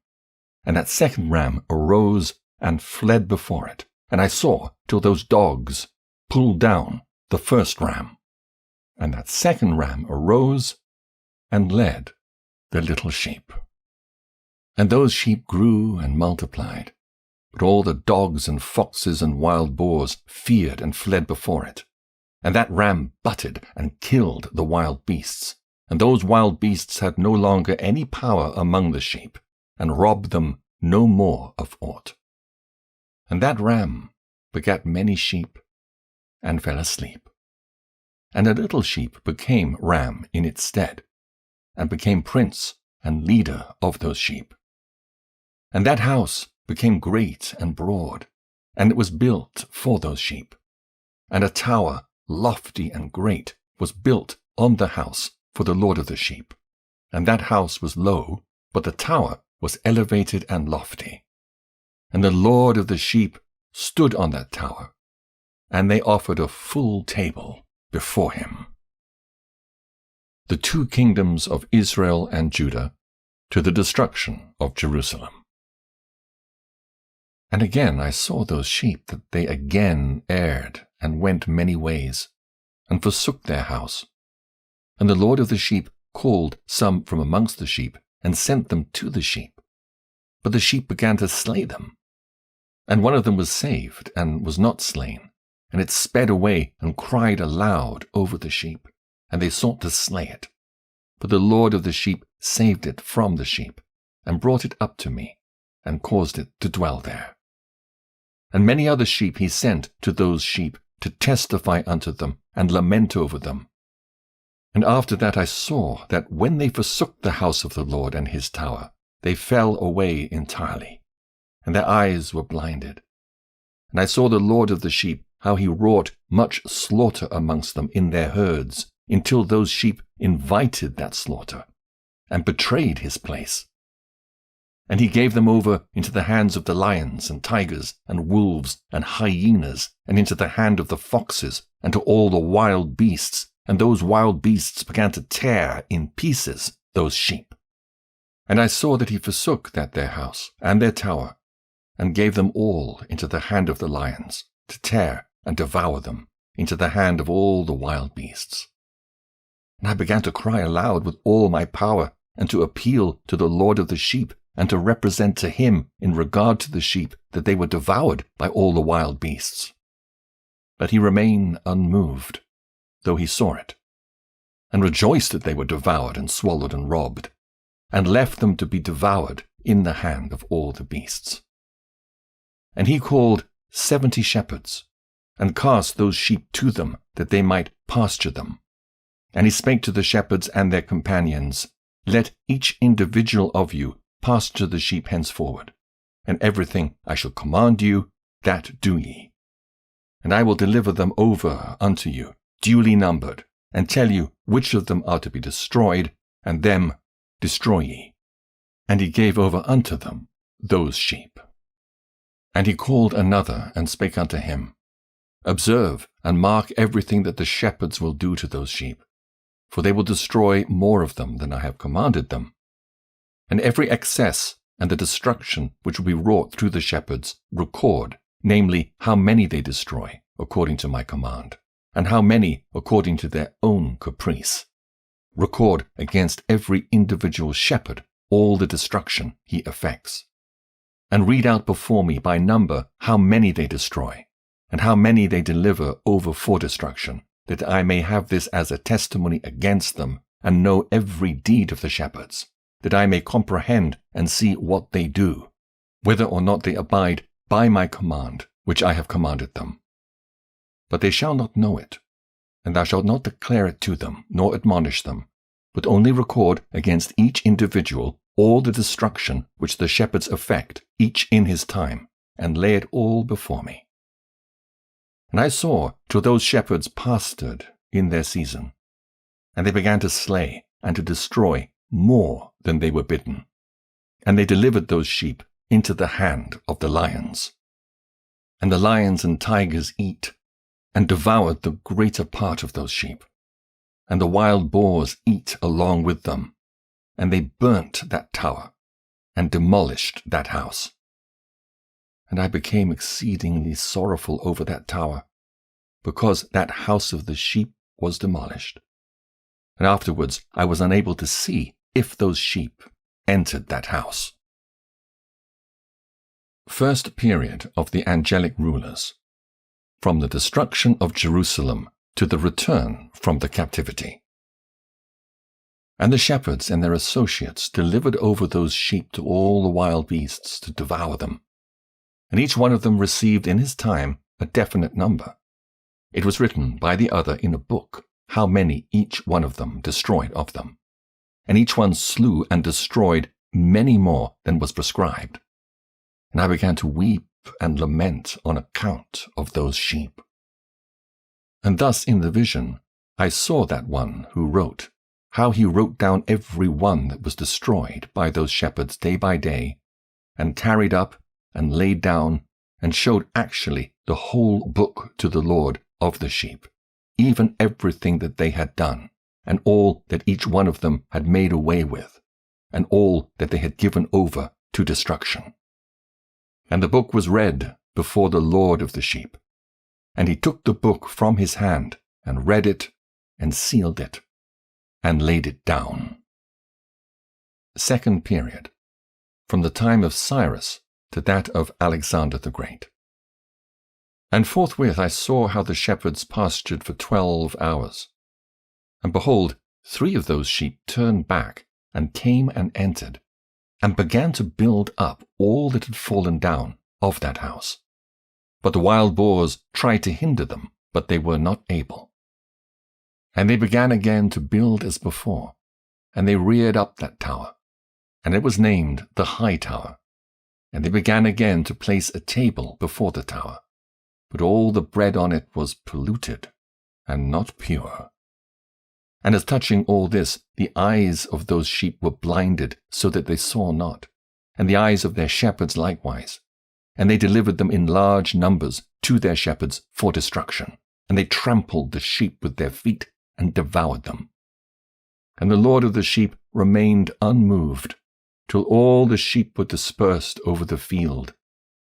and that second ram arose and fled before it. And I saw till those dogs pulled down the first ram, and that second ram arose and led the little sheep. And those sheep grew and multiplied, but all the dogs and foxes and wild boars feared and fled before it. And that ram butted and killed the wild beasts, and those wild beasts had no longer any power among the sheep, and robbed them no more of aught. And that ram begat many sheep, and fell asleep. And a little sheep became ram in its stead, and became prince and leader of those sheep. And that house became great and broad, and it was built for those sheep. And a tower, lofty and great, was built on the house for the Lord of the sheep. And that house was low, but the tower was elevated and lofty. And the Lord of the sheep stood on that tower, and they offered a full table before him. The 2 kingdoms of Israel and Judah to the destruction of Jerusalem. And again I saw those sheep that they again erred and went many ways, and forsook their house. And the Lord of the sheep called some from amongst the sheep, and sent them to the sheep. But the sheep began to slay them. And one of them was saved, and was not slain, and it sped away and cried aloud over the sheep, and they sought to slay it. But the Lord of the sheep saved it from the sheep, and brought it up to me, and caused it to dwell there. And many other sheep he sent to those sheep to testify unto them and lament over them. And after that I saw that when they forsook the house of the Lord and his tower, they fell away entirely, and their eyes were blinded. And I saw the Lord of the sheep, how he wrought much slaughter amongst them in their herds, until those sheep invited that slaughter, and betrayed his place. And he gave them over into the hands of the lions and tigers and wolves and hyenas, and into the hand of the foxes, and to all the wild beasts, and those wild beasts began to tear in pieces those sheep. And I saw that he forsook that their house and their tower, and gave them all into the hand of the lions, to tear and devour them, into the hand of all the wild beasts. And I began to cry aloud with all my power, and to appeal to the Lord of the sheep, and to represent to him in regard to the sheep that they were devoured by all the wild beasts. But he remained unmoved, though he saw it, and rejoiced that they were devoured and swallowed and robbed, and left them to be devoured in the hand of all the beasts. And he called 70 shepherds, and cast those sheep to them, that they might pasture them. And he spake to the shepherds and their companions, Let each individual of you pasture the sheep henceforward, and everything I shall command you, that do ye. And I will deliver them over unto you, duly numbered, and tell you which of them are to be destroyed, and them destroy ye. And he gave over unto them those sheep. And he called another, and spake unto him, Observe and mark everything that the shepherds will do to those sheep, for they will destroy more of them than I have commanded them. And every excess and the destruction which will be wrought through the shepherds record, namely, how many they destroy, according to my command, and how many according to their own caprice. Record against every individual shepherd all the destruction he effects. And read out before me by number how many they destroy, and how many they deliver over for destruction, that I may have this as a testimony against them, and know every deed of the shepherds, that I may comprehend and see what they do, whether or not they abide by my command, which I have commanded them. But they shall not know it, and thou shalt not declare it to them, nor admonish them, but only record against each individual all the destruction which the shepherds effect, each in his time, and lay it all before me. And I saw till those shepherds pastured in their season, and they began to slay and to destroy more than they were bidden, and they delivered those sheep into the hand of the lions. And the lions and tigers eat, and devoured the greater part of those sheep, and the wild boars eat along with them, and they burnt that tower, and demolished that house. And I became exceedingly sorrowful over that tower, because that house of the sheep was demolished. And afterwards I was unable to see if those sheep entered that house. First period of the angelic rulers, from the destruction of Jerusalem to the return from the captivity. And the shepherds and their associates delivered over those sheep to all the wild beasts to devour them. And each one of them received in his time a definite number. It was written by the other in a book, how many each one of them destroyed of them. And each one slew and destroyed many more than was prescribed. And I began to weep and lament on account of those sheep. And thus in the vision I saw that one who wrote, how he wrote down every one that was destroyed by those shepherds day by day, and carried up and laid down, and showed actually the whole book to the Lord of the sheep, even everything that they had done, and all that each one of them had made away with, and all that they had given over to destruction. And the book was read before the Lord of the sheep, and he took the book from his hand, and read it, and sealed it, and laid it down. Second period, from the time of Cyrus to that of Alexander the Great. And forthwith I saw how the shepherds pastured for 12 hours. And behold, 3 of those sheep turned back, and came and entered, and began to build up all that had fallen down of that house. But the wild boars tried to hinder them, but they were not able. And they began again to build as before, and they reared up that tower, and it was named the High Tower. And they began again to place a table before the tower, but all the bread on it was polluted and not pure. And as touching all this, the eyes of those sheep were blinded so that they saw not, and the eyes of their shepherds likewise. And they delivered them in large numbers to their shepherds for destruction, and they trampled the sheep with their feet and devoured them. And the Lord of the sheep remained unmoved, till all the sheep were dispersed over the field,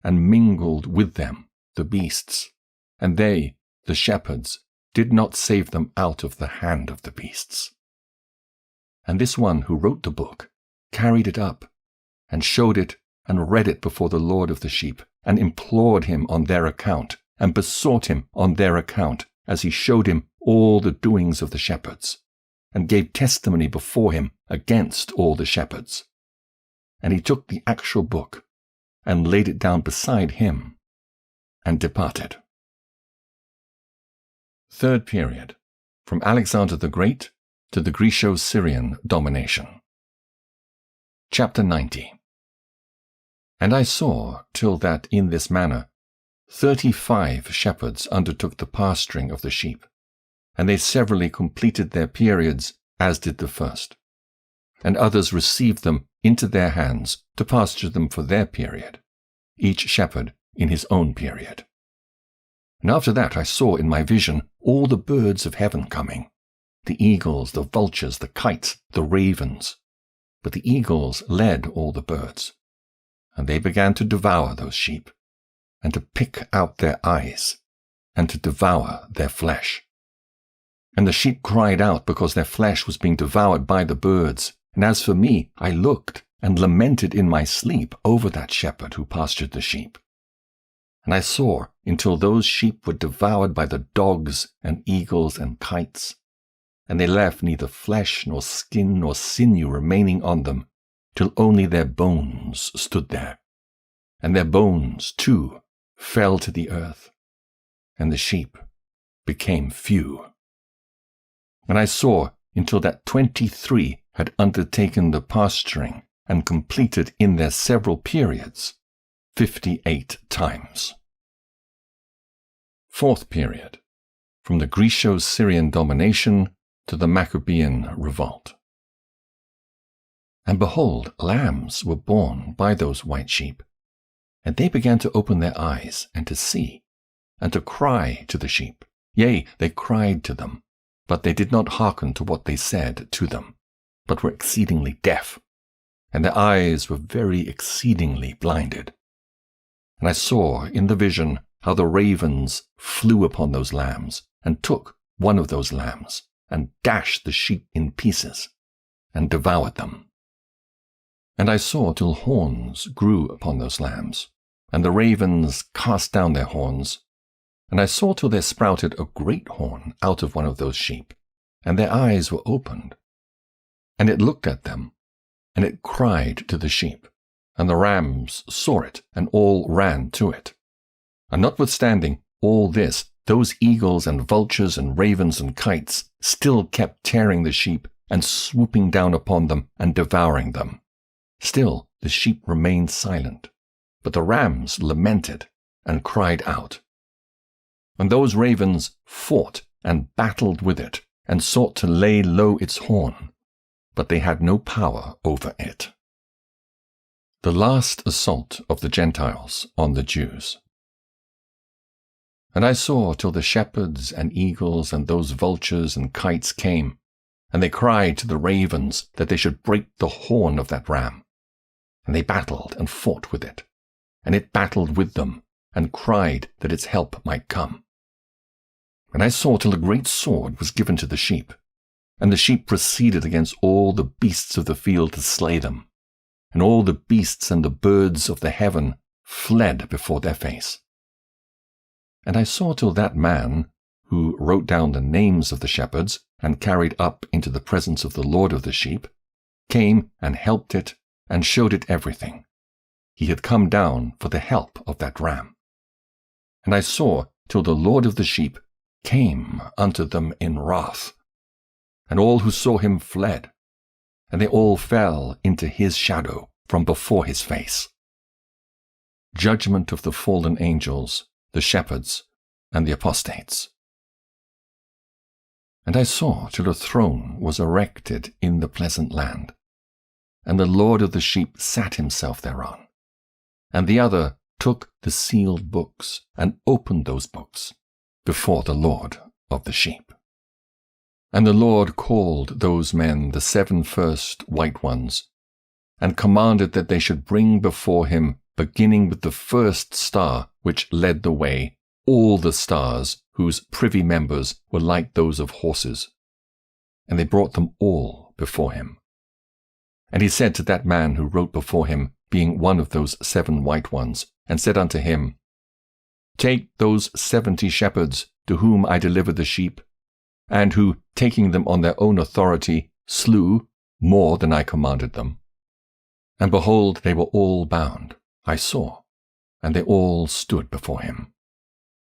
and mingled with them the beasts, and they, the shepherds, did not save them out of the hand of the beasts. And this one who wrote the book carried it up, and showed it and read it before the Lord of the sheep, and implored him on their account, and besought him on their account, as he showed him all the doings of the shepherds, and gave testimony before him against all the shepherds. And he took the actual book, and laid it down beside him, and departed. Third period, from Alexander the Great to the Grecian-Syrian domination. Chapter 90. And I saw, till that in this manner 35 shepherds undertook the pasturing of the sheep, and they severally completed their periods as did the first. And others received them into their hands to pasture them for their period, each shepherd in his own period. And after that I saw in my vision all the birds of heaven coming, the eagles, the vultures, the kites, the ravens. But the eagles led all the birds, and they began to devour those sheep, and to pick out their eyes, and to devour their flesh. And the sheep cried out because their flesh was being devoured by the birds. And as for me, I looked and lamented in my sleep over that shepherd who pastured the sheep. And I saw until those sheep were devoured by the dogs and eagles and kites, and they left neither flesh nor skin nor sinew remaining on them, till only their bones stood there. And their bones, too, fell to the earth, and the sheep became few. And I saw until that 23 had undertaken the pasturing and completed in their several periods 58 times. Fourth period, from the Greco-Syrian domination to the Maccabean revolt. And behold, lambs were born by those white sheep, and they began to open their eyes and to see, and to cry to the sheep. Yea, they cried to them, but they did not hearken to what they said to them, but were exceedingly deaf, and their eyes were very exceedingly blinded. And I saw in the vision how the ravens flew upon those lambs, and took one of those lambs, and dashed the sheep in pieces, and devoured them. And I saw till horns grew upon those lambs, and the ravens cast down their horns. And I saw till there sprouted a great horn out of one of those sheep, and their eyes were opened. And it looked at them, and it cried to the sheep, and the rams saw it, and all ran to it. And notwithstanding all this, those eagles and vultures and ravens and kites still kept tearing the sheep, and swooping down upon them, and devouring them. Still the sheep remained silent, but the rams lamented, and cried out. And those ravens fought and battled with it, and sought to lay low its horn, but they had no power over it. The last assault of the Gentiles on the Jews. And I saw till the shepherds and eagles and those vultures and kites came, and they cried to the ravens that they should break the horn of that ram. And they battled and fought with it, and it battled with them, and cried that its help might come. And I saw till a great sword was given to the sheep, and the sheep proceeded against all the beasts of the field to slay them, and all the beasts and the birds of the heaven fled before their face. And I saw till that man, who wrote down the names of the shepherds, and carried up into the presence of the Lord of the sheep, came and helped it, and showed it everything. He had come down for the help of that ram. And I saw till the Lord of the sheep came unto them in wrath. And all who saw him fled, and they all fell into his shadow from before his face. Judgment of the fallen angels, the shepherds, and the apostates. And I saw till a throne was erected in the pleasant land, and the Lord of the sheep sat himself thereon. And the other took the sealed books, and opened those books before the Lord of the sheep. And the Lord called those men the 7 first white ones, and commanded that they should bring before him, beginning with the first star which led the way, all the stars whose privy members were like those of horses. And they brought them all before him. And he said to that man who wrote before him, being one of those 7 white ones, and said unto him, Take those 70 shepherds to whom I delivered the sheep, and who, taking them on their own authority, slew more than I commanded them. And behold, they were all bound, I saw, and they all stood before him.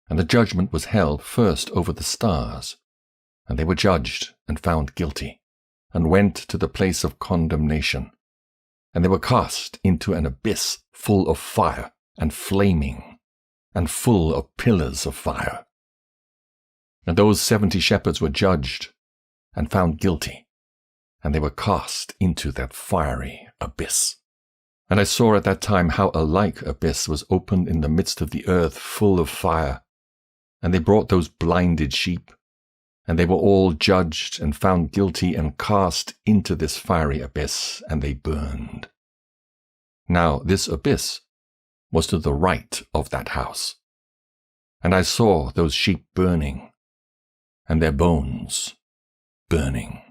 And the judgment was held first over the stars, and they were judged and found guilty, and went to the place of condemnation. And they were cast into an abyss full of fire and flaming, and full of pillars of fire. And those 70 shepherds were judged and found guilty, and they were cast into that fiery abyss. And I saw at that time how a like abyss was opened in the midst of the earth full of fire. And they brought those blinded sheep, and they were all judged and found guilty and cast into this fiery abyss, and they burned. Now this abyss was to the right of that house. And I saw those sheep burning, and their bones burning.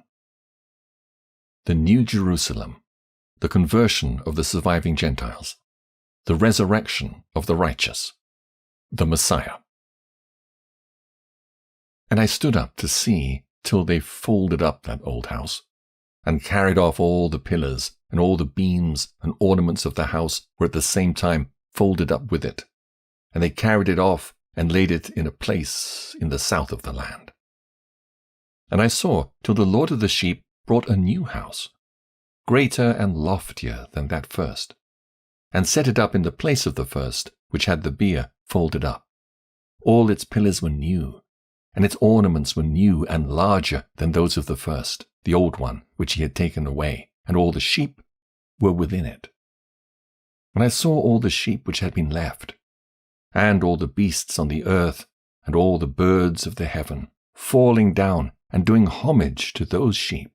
The New Jerusalem, the conversion of the surviving Gentiles, the resurrection of the righteous, the Messiah. And I stood up to see till they folded up that old house, and carried off all the pillars, and all the beams and ornaments of the house were at the same time folded up with it. And they carried it off, and laid it in a place in the south of the land. And I saw till the Lord of the sheep brought a new house, greater and loftier than that first, and set it up in the place of the first, which had the bier folded up. All its pillars were new, and its ornaments were new and larger than those of the first, the old one, which he had taken away, and all the sheep were within it. And I saw all the sheep which had been left, and all the beasts on the earth, and all the birds of the heaven, falling down and doing homage to those sheep,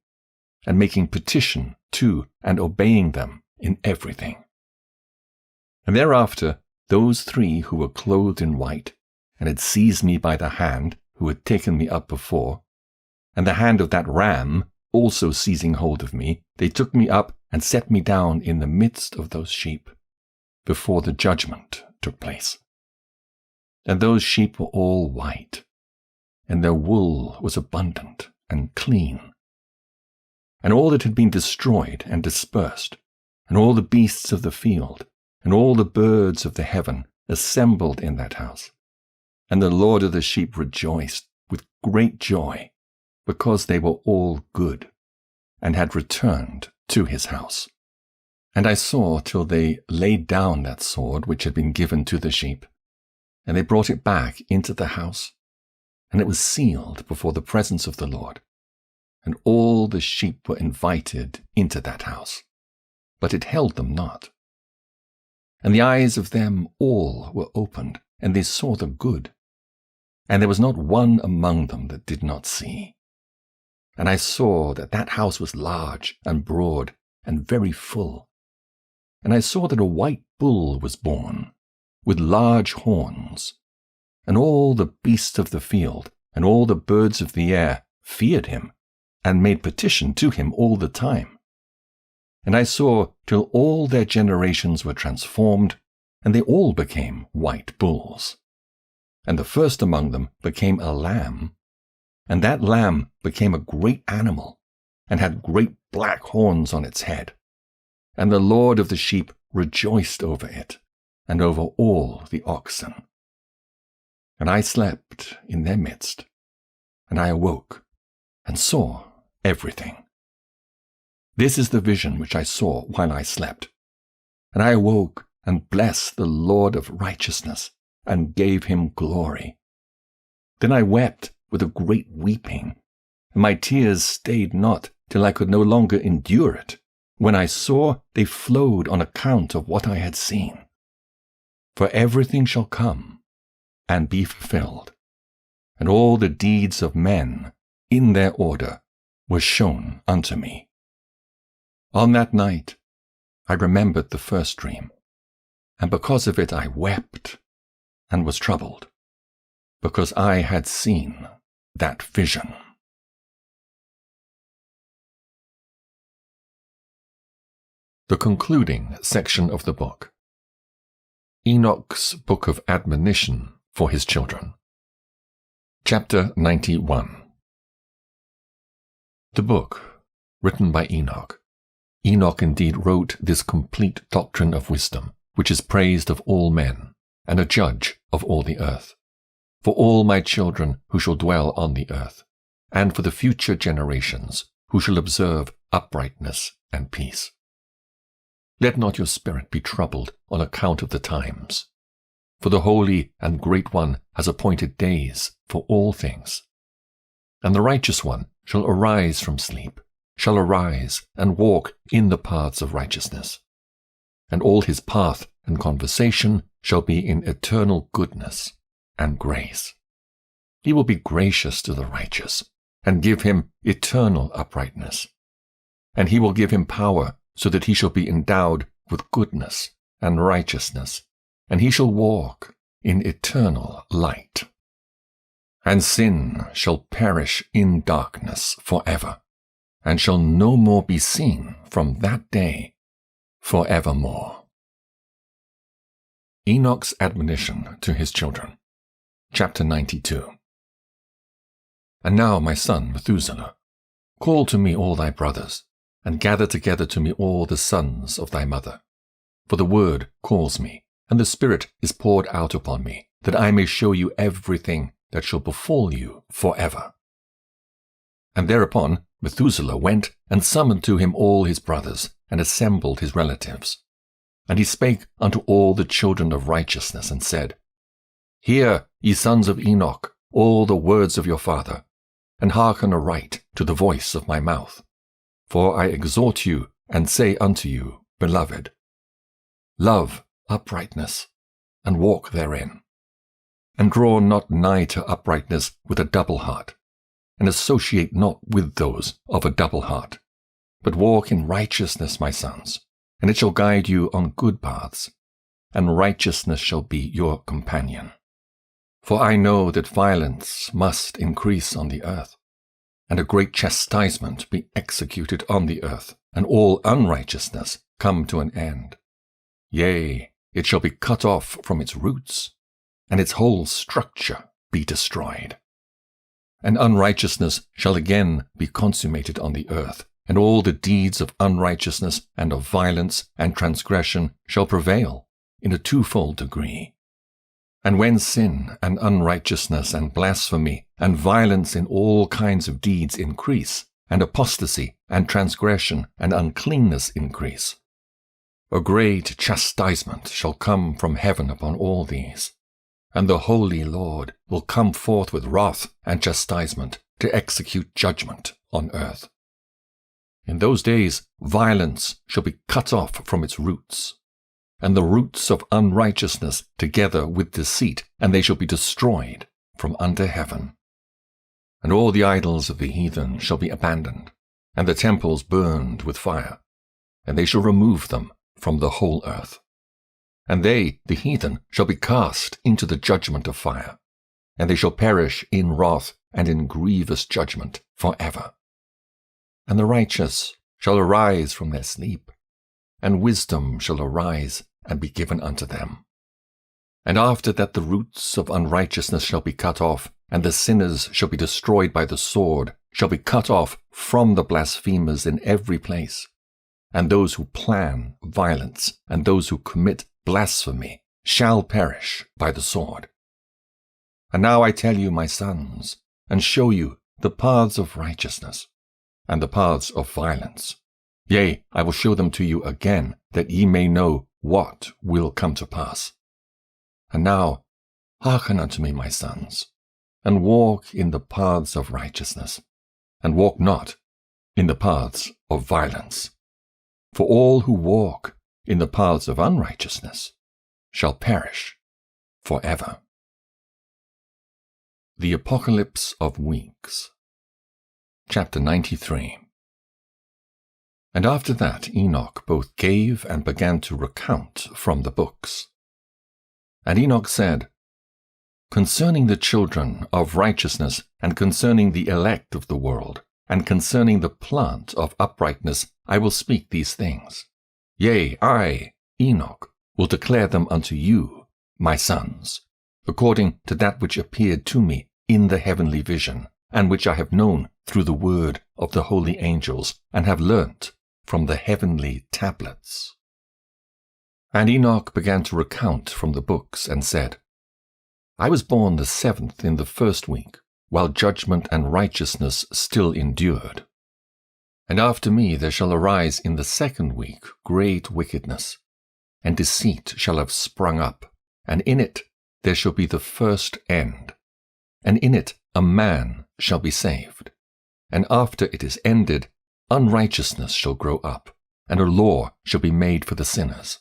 and making petition to and obeying them in everything. And thereafter those 3 who were clothed in white, and had seized me by the hand, who had taken me up before, and the hand of that ram also seizing hold of me, they took me up and set me down in the midst of those sheep, before the judgment took place. And those sheep were all white, and their wool was abundant and clean. And all that had been destroyed and dispersed, and all the beasts of the field, and all the birds of the heaven assembled in that house. And the Lord of the sheep rejoiced with great joy, because they were all good, and had returned to his house. And I saw till they laid down that sword which had been given to the sheep, and they brought it back into the house, and it was sealed before the presence of the Lord. And all the sheep were invited into that house, but it held them not. And the eyes of them all were opened, and they saw the good. And there was not one among them that did not see. And I saw that that house was large and broad and very full. And I saw that a white bull was born, with large horns. And all the beasts of the field and all the birds of the air feared him, and made petition to him all the time. And I saw till all their generations were transformed, and they all became white bulls. And the first among them became a lamb, and that lamb became a great animal, and had great black horns on its head. and the Lord of the sheep rejoiced over it, and over all the oxen. And I slept in their midst, and I awoke, and saw everything. This is the vision which I saw while I slept. And I awoke, and blessed the Lord of righteousness, and gave him glory. Then I wept with a great weeping, and my tears stayed not till I could no longer endure it, when I saw they flowed on account of what I had seen. For everything shall come and be fulfilled, and all the deeds of men in their order were shown unto me. On that night I remembered the first dream, and because of it I wept and was troubled, because I had seen that vision. The concluding section of the book. Enoch's Book of Admonition for his children. Chapter 91. The book, written by Enoch. Enoch indeed wrote this complete doctrine of wisdom, which is praised of all men, and a judge of all the earth, for all my children who shall dwell on the earth, and for the future generations who shall observe uprightness and peace. Let not your spirit be troubled on account of the times, for the Holy and Great One has appointed days for all things. And the Righteous One shall arise from sleep, shall arise and walk in the paths of righteousness. And all his path and conversation shall be in eternal goodness and grace. He will be gracious to the righteous, and give him eternal uprightness. And he will give him power, so that he shall be endowed with goodness and righteousness, and he shall walk in eternal light. And sin shall perish in darkness forever, and shall no more be seen from that day forevermore. Enoch's admonition to his children. Chapter 92. And now, my son Methuselah, call to me all thy brothers, and gather together to me all the sons of thy mother. For the word calls me, and the Spirit is poured out upon me, that I may show you everything that shall befall you forever. And thereupon Methuselah went and summoned to him all his brothers, and assembled his relatives. And he spake unto all the children of righteousness, and said, Hear, ye sons of Enoch, all the words of your father, and hearken aright to the voice of my mouth. For I exhort you, and say unto you, Beloved, love uprightness, and walk therein. And draw not nigh to uprightness with a double heart, and associate not with those of a double heart, but walk in righteousness, my sons, and it shall guide you on good paths, and righteousness shall be your companion. For I know that violence must increase on the earth, and a great chastisement be executed on the earth, and all unrighteousness come to an end. Yea, it shall be cut off from its roots, and its whole structure be destroyed. And unrighteousness shall again be consummated on the earth, and all the deeds of unrighteousness and of violence and transgression shall prevail in a twofold degree. And when sin and unrighteousness and blasphemy and violence in all kinds of deeds increase, and apostasy and transgression and uncleanness increase, a great chastisement shall come from heaven upon all these, and the Holy Lord will come forth with wrath and chastisement to execute judgment on earth. In those days violence shall be cut off from its roots, and the roots of unrighteousness together with deceit, and they shall be destroyed from under heaven. And all the idols of the heathen shall be abandoned, and the temples burned with fire, and they shall remove them from the whole earth. And they, the heathen, shall be cast into the judgment of fire, and they shall perish in wrath and in grievous judgment forever. And the righteous shall arise from their sleep, and wisdom shall arise and be given unto them. And after that the roots of unrighteousness shall be cut off, and the sinners shall be destroyed by the sword, shall be cut off from the blasphemers in every place. and those who plan violence, and those who commit blasphemy shall perish by the sword. And now I tell you, my sons, and show you the paths of righteousness, and the paths of violence. Yea, I will show them to you again, that ye may know what will come to pass. And now hearken unto me, my sons, and walk in the paths of righteousness, and walk not in the paths of violence. For all who walk in the paths of unrighteousness shall perish forever. The Apocalypse of Weeks. Chapter 93. And after that Enoch both gave and began to recount from the books. And Enoch said, Concerning the children of righteousness, and concerning the elect of the world, and concerning the plant of uprightness, I will speak these things. Yea, I, Enoch, will declare them unto you, my sons, according to that which appeared to me in the heavenly vision, and which I have known through the word of the holy angels, and have learnt from the heavenly tablets. And Enoch began to recount from the books, and said, I was born the 7th in the 1st week, while judgment and righteousness still endured. And after me there shall arise in the 2nd week great wickedness, and deceit shall have sprung up, and in it there shall be the first end. And in it a man shall be saved. And after it is ended, unrighteousness shall grow up, and a law shall be made for the sinners.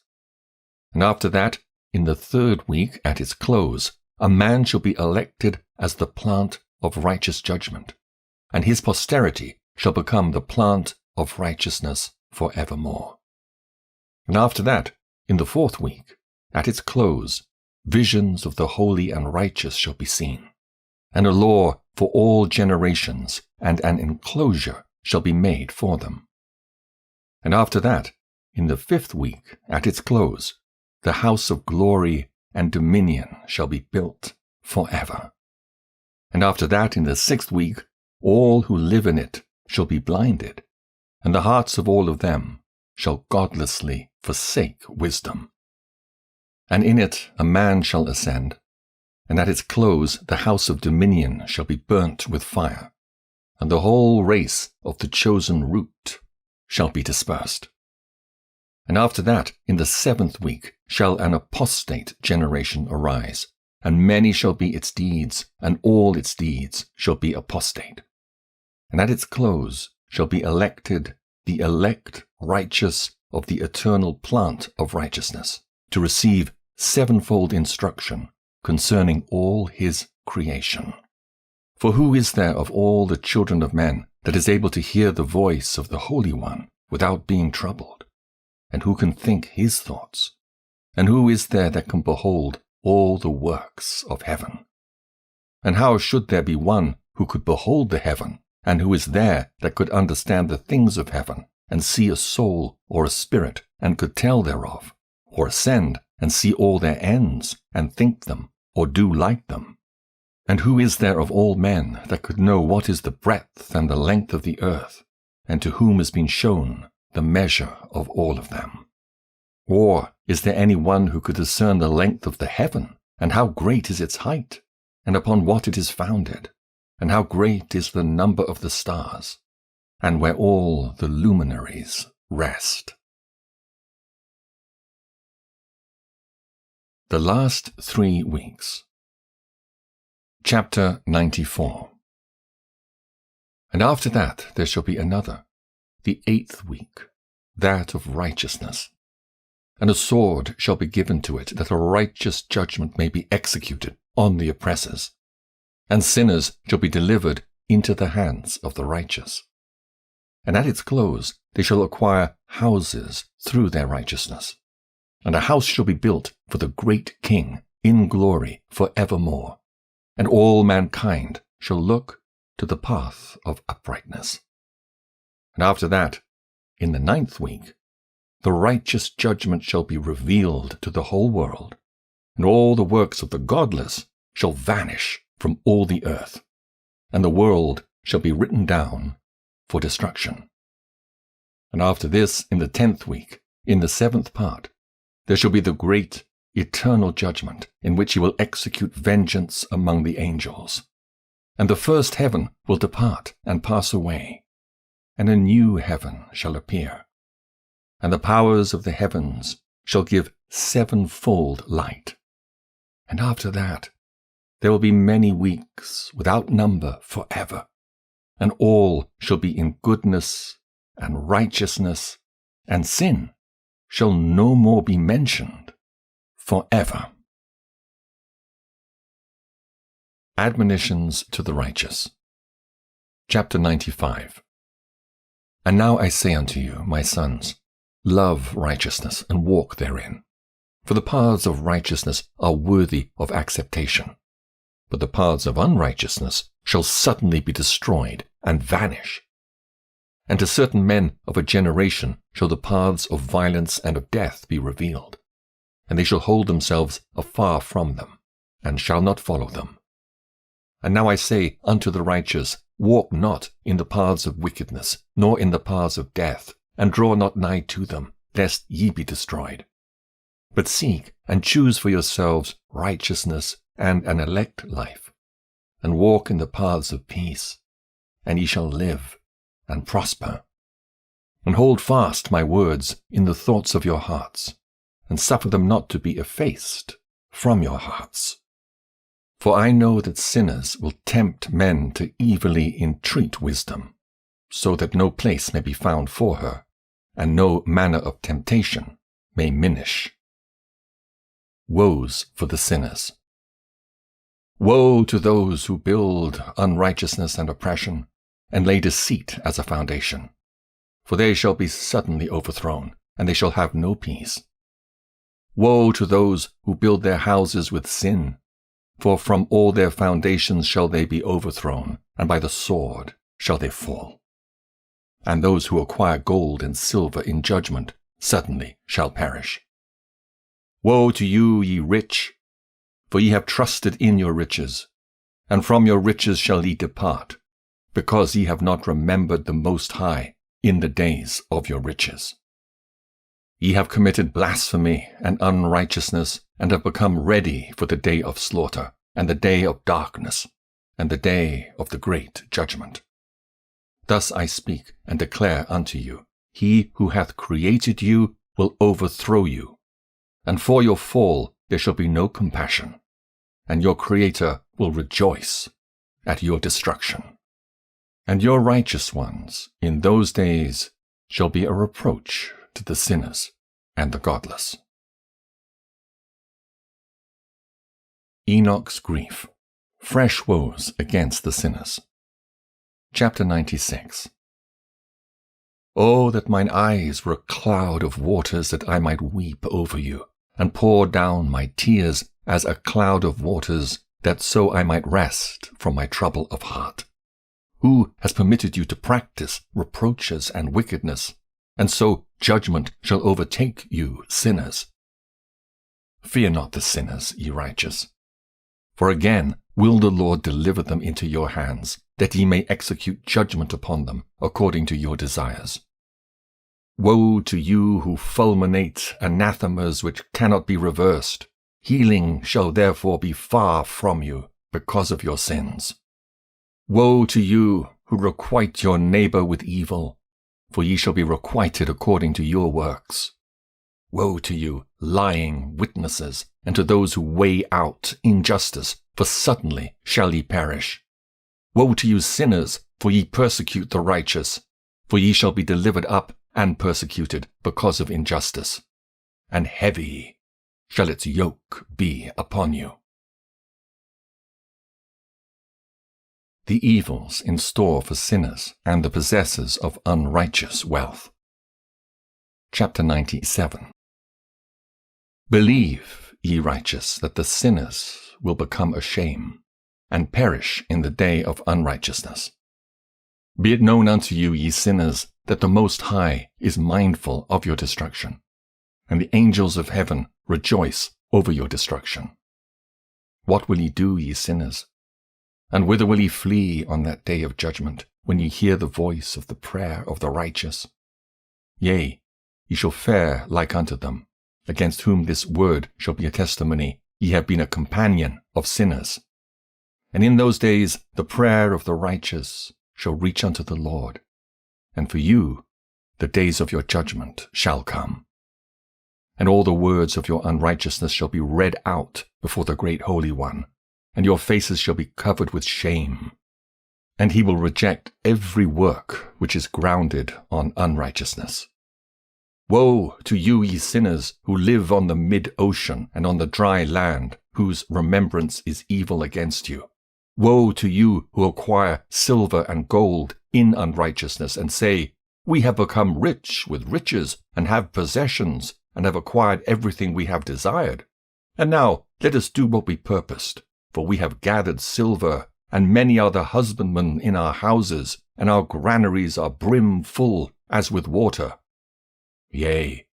And after that, in the 3rd week at its close, a man shall be elected as the plant of righteous judgment, and his posterity shall become the plant of righteousness for evermore. And after that, in the 4th week, at its close, visions of the holy and righteous shall be seen, and a law for all generations, and an enclosure shall be made for them. And after that, in the 5th week, at its close, the house of glory and dominion shall be built forever. And after that, in the 6th week, all who live in it shall be blinded, and the hearts of all of them shall godlessly forsake wisdom. And in it a man shall ascend, and at its close the house of dominion shall be burnt with fire, and the whole race of the chosen root shall be dispersed. And after that, in the 7th week, shall an apostate generation arise, and many shall be its deeds, and all its deeds shall be apostate. And at its close shall be elected the elect righteous of the eternal plant of righteousness, to receive 7-fold instruction concerning all his creation. For who is there of all the children of men that is able to hear the voice of the Holy One without being troubled? And who can think his thoughts? And who is there that can behold all the works of heaven? And how should there be one who could behold the heaven, and who is there that could understand the things of heaven, and see a soul or a spirit, and could tell thereof, or ascend and see all their ends, and think them, or do like them? And who is there of all men that could know what is the breadth and the length of the earth, and to whom has been shown the measure of all of them? Or is there any one who could discern the length of the heaven, and how great is its height, and upon what it is founded, and how great is the number of the stars, and where all the luminaries rest? The last 3 weeks. Chapter 94. And after that there shall be another, the 8th week, that of righteousness. And a sword shall be given to it, that a righteous judgment may be executed on the oppressors. And sinners shall be delivered into the hands of the righteous. And at its close they shall acquire houses through their righteousness. And a house shall be built for the great King in glory for evermore. And all mankind shall look to the path of uprightness. And after that, in the 9th week, the righteous judgment shall be revealed to the whole world, and all the works of the godless shall vanish from all the earth, and the world shall be written down for destruction. And after this, in the 10th week, in the 7th part, there shall be the great, eternal judgment, in which he will execute vengeance among the angels. And the first heaven will depart and pass away, and a new heaven shall appear. And the powers of the heavens shall give sevenfold light. And after that, there will be many weeks without number forever, and all shall be in goodness and righteousness, and sin shall no more be mentioned forever. Admonitions to the righteous. Chapter 95. And now I say unto you, my sons, love righteousness and walk therein. For the paths of righteousness are worthy of acceptation. But the paths of unrighteousness shall suddenly be destroyed and vanish. And to certain men of a generation shall the paths of violence and of death be revealed. And they shall hold themselves afar from them, and shall not follow them. And now I say unto the righteous, walk not in the paths of wickedness, nor in the paths of death, and draw not nigh to them, lest ye be destroyed. But seek and choose for yourselves righteousness and an elect life, and walk in the paths of peace, and ye shall live and prosper. And hold fast my words in the thoughts of your hearts, and suffer them not to be effaced from your hearts. For I know that sinners will tempt men to evilly entreat wisdom, so that no place may be found for her, and no manner of temptation may minish. Woes for the sinners. Woe to those who build unrighteousness and oppression, and lay deceit as a foundation. For they shall be suddenly overthrown, and they shall have no peace. Woe to those who build their houses with sin, for from all their foundations shall they be overthrown, and by the sword shall they fall. And those who acquire gold and silver in judgment suddenly shall perish. Woe to you, ye rich, for ye have trusted in your riches, and from your riches shall ye depart, because ye have not remembered the Most High in the days of your riches. Ye have committed blasphemy and unrighteousness, and have become ready for the day of slaughter, and the day of darkness, and the day of the great judgment. Thus I speak and declare unto you, he who hath created you will overthrow you, and for your fall there shall be no compassion, and your Creator will rejoice at your destruction. And your righteous ones in those days shall be a reproach to the sinners and the godless. Enoch's grief. Fresh woes against the sinners. Chapter 96. Oh, that mine eyes were a cloud of waters, that I might weep over you, and pour down my tears as a cloud of waters, that so I might rest from my trouble of heart. Who has permitted you to practice reproaches and wickedness, and so judgment shall overtake you, sinners? Fear not the sinners, ye righteous. For again will the Lord deliver them into your hands, that ye may execute judgment upon them according to your desires. Woe to you who fulminate anathemas which cannot be reversed. Healing shall therefore be far from you because of your sins. Woe to you who requite your neighbor with evil, for ye shall be requited according to your works. Woe to you, lying witnesses, and to those who weigh out injustice, for suddenly shall ye perish. Woe to you, sinners, for ye persecute the righteous, for ye shall be delivered up and persecuted because of injustice, and heavy shall its yoke be upon you. The evils in store for sinners and the possessors of unrighteous wealth. Chapter 97. Believe, ye righteous, that the sinners will become a shame, and perish in the day of unrighteousness. Be it known unto you, ye sinners, that the Most High is mindful of your destruction, and the angels of heaven rejoice over your destruction. What will ye do, ye sinners? And whither will ye flee on that day of judgment, when ye hear the voice of the prayer of the righteous? Yea, ye shall fare like unto them, against whom this word shall be a testimony, ye have been a companion of sinners. And in those days the prayer of the righteous shall reach unto the Lord, and for you the days of your judgment shall come. And all the words of your unrighteousness shall be read out before the great Holy One, and your faces shall be covered with shame. And he will reject every work which is grounded on unrighteousness. Woe to you, ye sinners, who live on the mid-ocean and on the dry land, whose remembrance is evil against you. Woe to you who acquire silver and gold in unrighteousness, and say, We have become rich with riches, and have possessions, and have acquired everything we have desired. And now let us do what we purposed, for we have gathered silver, and many are the husbandmen in our houses, and our granaries are brim full as with water. Yea,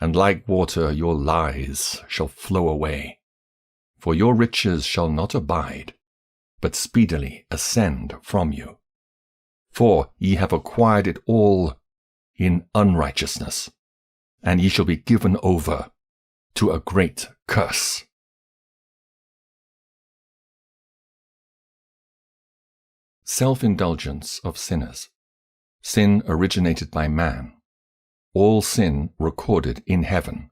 and like water your lies shall flow away. For your riches shall not abide, but speedily ascend from you. For ye have acquired it all in unrighteousness, and ye shall be given over to a great curse. Self-indulgence of sinners. Sin originated by man. All sin recorded in heaven.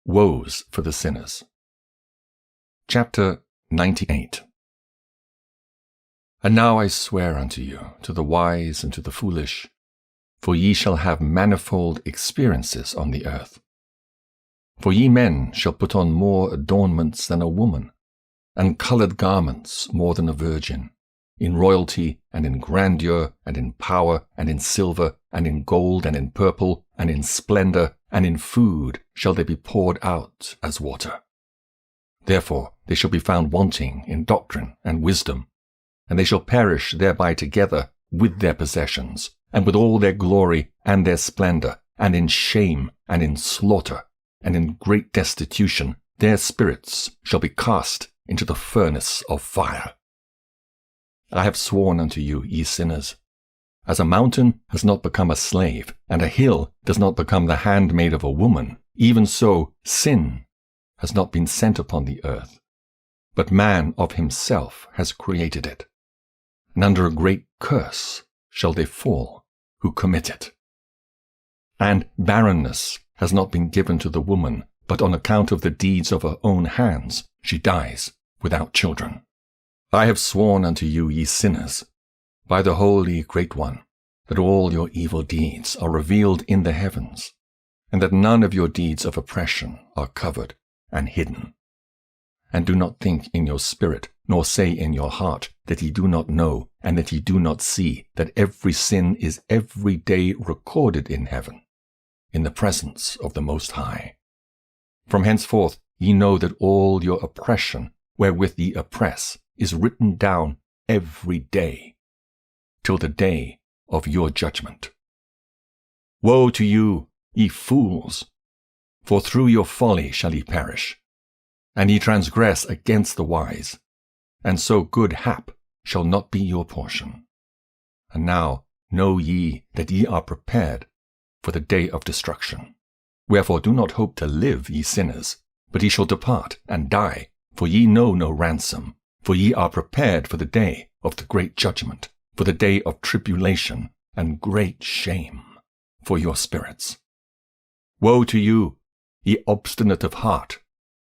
Woes for the sinners. Chapter 98. And now I swear unto you, to the wise and to the foolish, for ye shall have manifold experiences on the earth. For ye men shall put on more adornments than a woman, and coloured garments more than a virgin. In royalty, and in grandeur, and in power, and in silver, and in gold, and in purple, and in splendor, and in food shall they be poured out as water. Therefore they shall be found wanting in doctrine and wisdom, and they shall perish thereby together with their possessions, and with all their glory and their splendor, and in shame, and in slaughter, and in great destitution their spirits shall be cast into the furnace of fire. I have sworn unto you, ye sinners, as a mountain has not become a slave, and a hill does not become the handmaid of a woman, even so sin has not been sent upon the earth, but man of himself has created it. And under a great curse shall they fall who commit it. And barrenness has not been given to the woman, but on account of the deeds of her own hands she dies without children. I have sworn unto you, ye sinners, by the Holy Great One, that all your evil deeds are revealed in the heavens, and that none of your deeds of oppression are covered and hidden. And do not think in your spirit, nor say in your heart, that ye do not know, and that ye do not see, that every sin is every day recorded in heaven, in the presence of the Most High. From henceforth ye know that all your oppression, wherewith ye oppress, is written down every day, till the day of your judgment. Woe to you, ye fools! For through your folly shall ye perish, and ye transgress against the wise, and so good hap shall not be your portion. And now know ye that ye are prepared for the day of destruction. Wherefore do not hope to live, ye sinners, but ye shall depart and die, for ye know no ransom. For ye are prepared for the day of the great judgment, for the day of tribulation and great shame for your spirits. Woe to you, ye obstinate of heart,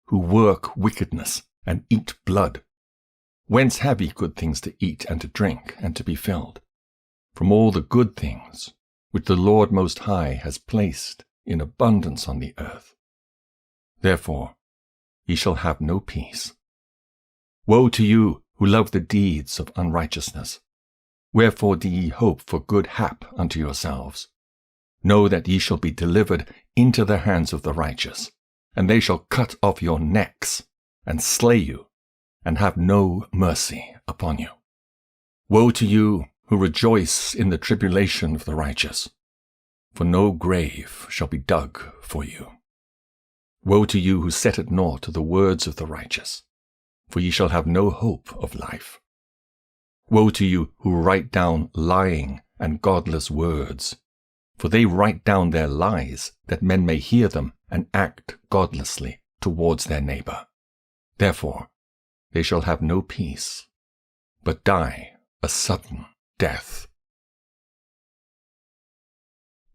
who work wickedness and eat blood. Whence have ye good things to eat and to drink and to be filled? From all the good things which the Lord Most High has placed in abundance on the earth. Therefore ye shall have no peace. Woe to you who love the deeds of unrighteousness. Wherefore do ye hope for good hap unto yourselves? Know that ye shall be delivered into the hands of the righteous, and they shall cut off your necks, and slay you, and have no mercy upon you. Woe to you who rejoice in the tribulation of the righteous, for no grave shall be dug for you. Woe to you who set at naught the words of the righteous, for ye shall have no hope of life. Woe to you who write down lying and godless words, for they write down their lies, that men may hear them and act godlessly towards their neighbor. Therefore they shall have no peace, but die a sudden death.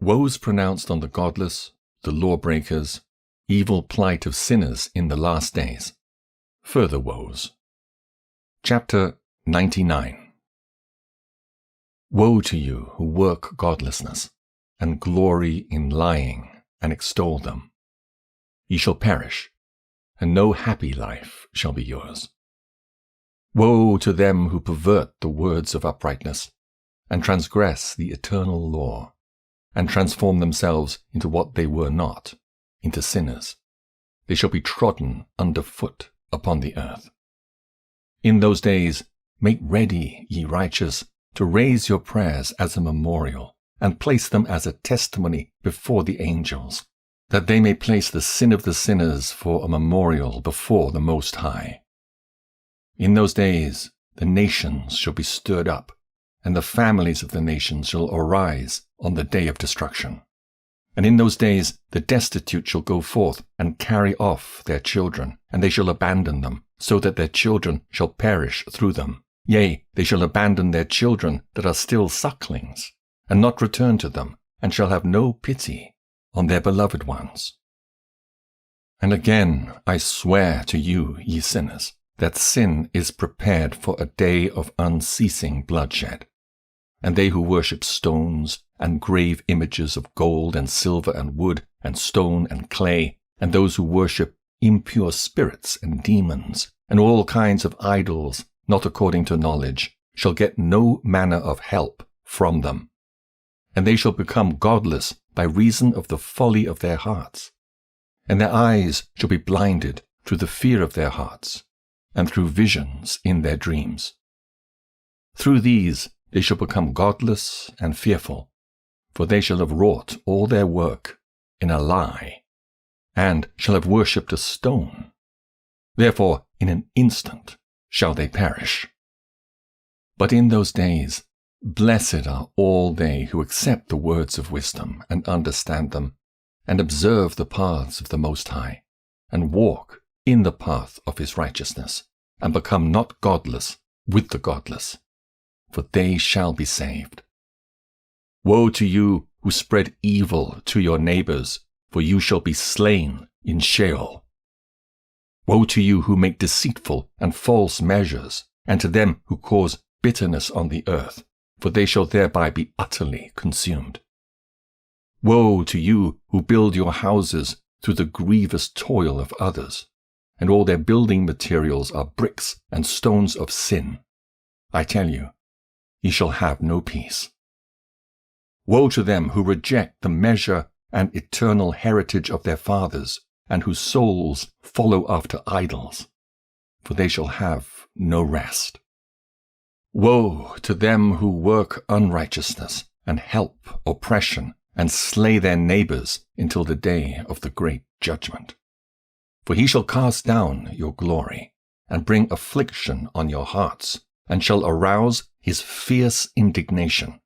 Woes pronounced on the godless, the lawbreakers, evil plight of sinners in the last days. Further woes. Chapter 99. Woe to you who work godlessness, and glory in lying, and extol them. Ye shall perish, and no happy life shall be yours. Woe to them who pervert the words of uprightness, and transgress the eternal law, and transform themselves into what they were not, into sinners. They shall be trodden under foot upon the earth. In those days make ready, ye righteous, to raise your prayers as a memorial, and place them as a testimony before the angels, that they may place the sin of the sinners for a memorial before the Most High. In those days the nations shall be stirred up, and the families of the nations shall arise on the day of destruction. And in those days the destitute shall go forth and carry off their children, and they shall abandon them, so that their children shall perish through them. Yea, they shall abandon their children that are still sucklings, and not return to them, and shall have no pity on their beloved ones. And again I swear to you, ye sinners, that sin is prepared for a day of unceasing bloodshed. And they who worship stones, and grave images of gold and silver and wood and stone and clay, and those who worship impure spirits and demons, and all kinds of idols not according to knowledge, shall get no manner of help from them. And they shall become godless by reason of the folly of their hearts. And their eyes shall be blinded through the fear of their hearts, and through visions in their dreams. Through these they shall become godless and fearful, for they shall have wrought all their work in a lie, and shall have worshipped a stone. Therefore in an instant shall they perish. But in those days blessed are all they who accept the words of wisdom and understand them, and observe the paths of the Most High, and walk in the path of his righteousness, and become not godless with the godless, for they shall be saved. Woe to you who spread evil to your neighbors, for you shall be slain in Sheol. Woe to you who make deceitful and false measures, and to them who cause bitterness on the earth, for they shall thereby be utterly consumed. Woe to you who build your houses through the grievous toil of others, and all their building materials are bricks and stones of sin. I tell you, ye shall have no peace. Woe to them who reject the measure and eternal heritage of their fathers, and whose souls follow after idols, for they shall have no rest. Woe to them who work unrighteousness, and help oppression, and slay their neighbors until the day of the great judgment. For he shall cast down your glory, and bring affliction on your hearts, and shall arouse his fierce indignation,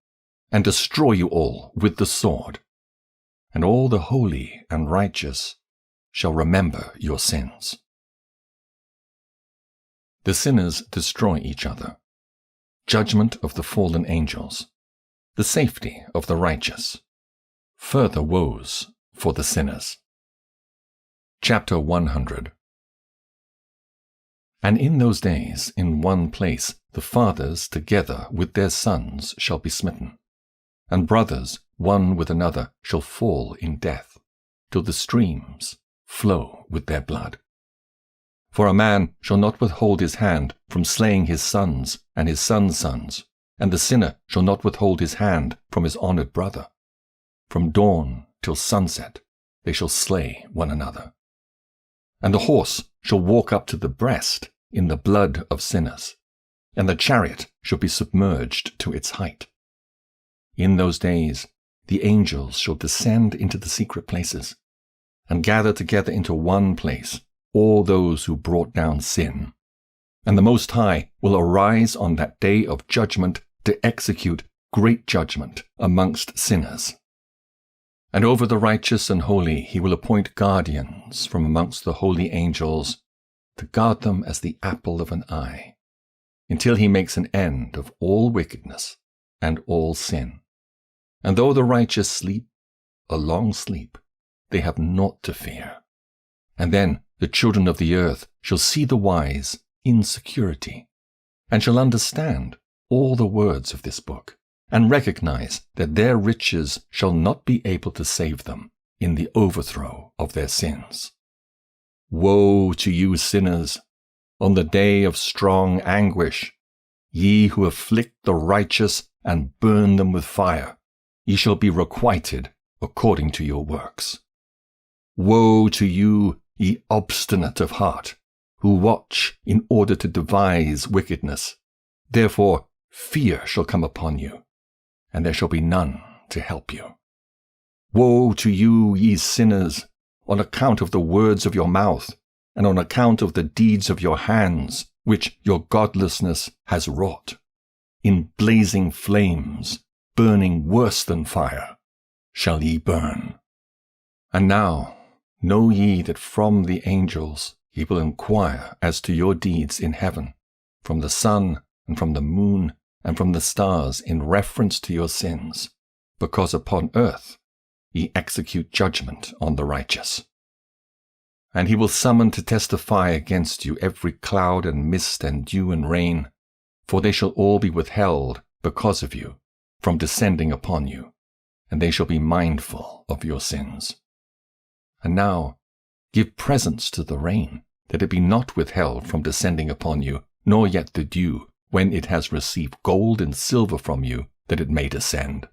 and destroy you all with the sword. And all the holy and righteous shall remember your sins. The sinners destroy each other. Judgment of the fallen angels. The safety of the righteous. Further woes for the sinners. Chapter 100. And in those days, in one place, the fathers together with their sons shall be smitten, and brothers one with another shall fall in death, till the streams flow with their blood. For a man shall not withhold his hand from slaying his sons and his sons' sons, and the sinner shall not withhold his hand from his honored brother. From dawn till sunset they shall slay one another. And the horse shall walk up to the breast in the blood of sinners, and the chariot shall be submerged to its height. In those days the angels shall descend into the secret places, and gather together into one place all those who brought down sin. And the Most High will arise on that day of judgment to execute great judgment amongst sinners, And over the righteous and holy he will appoint guardians from amongst the holy angels, to guard them as the apple of an eye, until he makes an end of all wickedness and all sin. And though the righteous sleep a long sleep, they have naught to fear. And then the children of the earth shall see the wise in security, and shall understand all the words of this book, and recognize that their riches shall not be able to save them in the overthrow of their sins. Woe to you sinners, on the day of strong anguish, ye who afflict the righteous and burn them with fire, ye shall be requited according to your works. Woe to you, ye obstinate of heart, who watch in order to devise wickedness. Therefore fear shall come upon you, and there shall be none to help you. Woe to you, ye sinners, on account of the words of your mouth, and on account of the deeds of your hands, which your godlessness has wrought. In blazing flames, burning worse than fire, shall ye burn. And now know ye that from the angels he will inquire as to your deeds in heaven, from the sun and from the moon and from the stars in reference to your sins, because upon earth ye execute judgment on the righteous. And he will summon to testify against you every cloud and mist and dew and rain, for they shall all be withheld because of you from descending upon you, and they shall be mindful of your sins. And now give presents to the rain, that it be not withheld from descending upon you, nor yet the dew, when it has received gold and silver from you, that it may descend.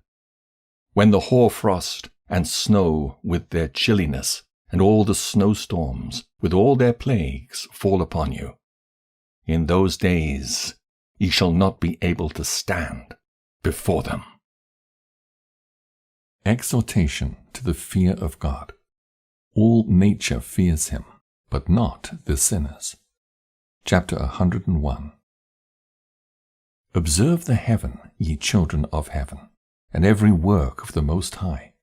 When the hoarfrost and snow with their chilliness, and all the snowstorms with all their plagues fall upon you, in those days ye shall not be able to stand before them. Exhortation to the fear of God. All nature fears him, but not the sinners. Chapter 101. Observe the heaven, ye children of heaven, and every work of the Most High,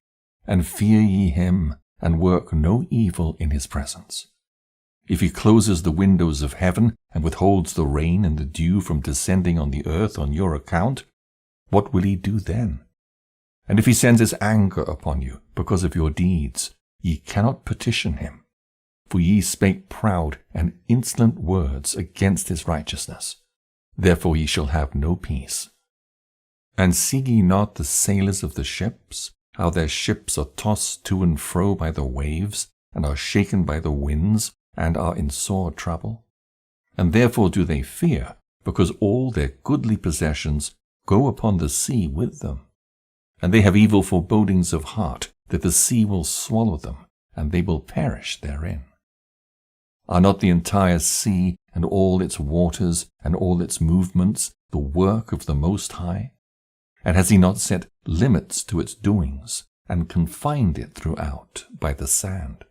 and fear ye him, and work no evil in his presence. If he closes the windows of heaven, and withholds the rain and the dew from descending on the earth on your account, what will he do then? And if he sends his anger upon you because of your deeds, ye cannot petition him, for ye spake proud and insolent words against his righteousness. Therefore ye shall have no peace. And see ye not the sailors of the ships, how their ships are tossed to and fro by the waves, and are shaken by the winds, and are in sore trouble? And therefore do they fear, because all their goodly possessions go upon the sea with them. And they have evil forebodings of heart, that the sea will swallow them, and they will perish therein. Are not the entire sea, and all its waters, and all its movements, the work of the Most High? And has he not set limits to its doings, and confined it throughout by the sand?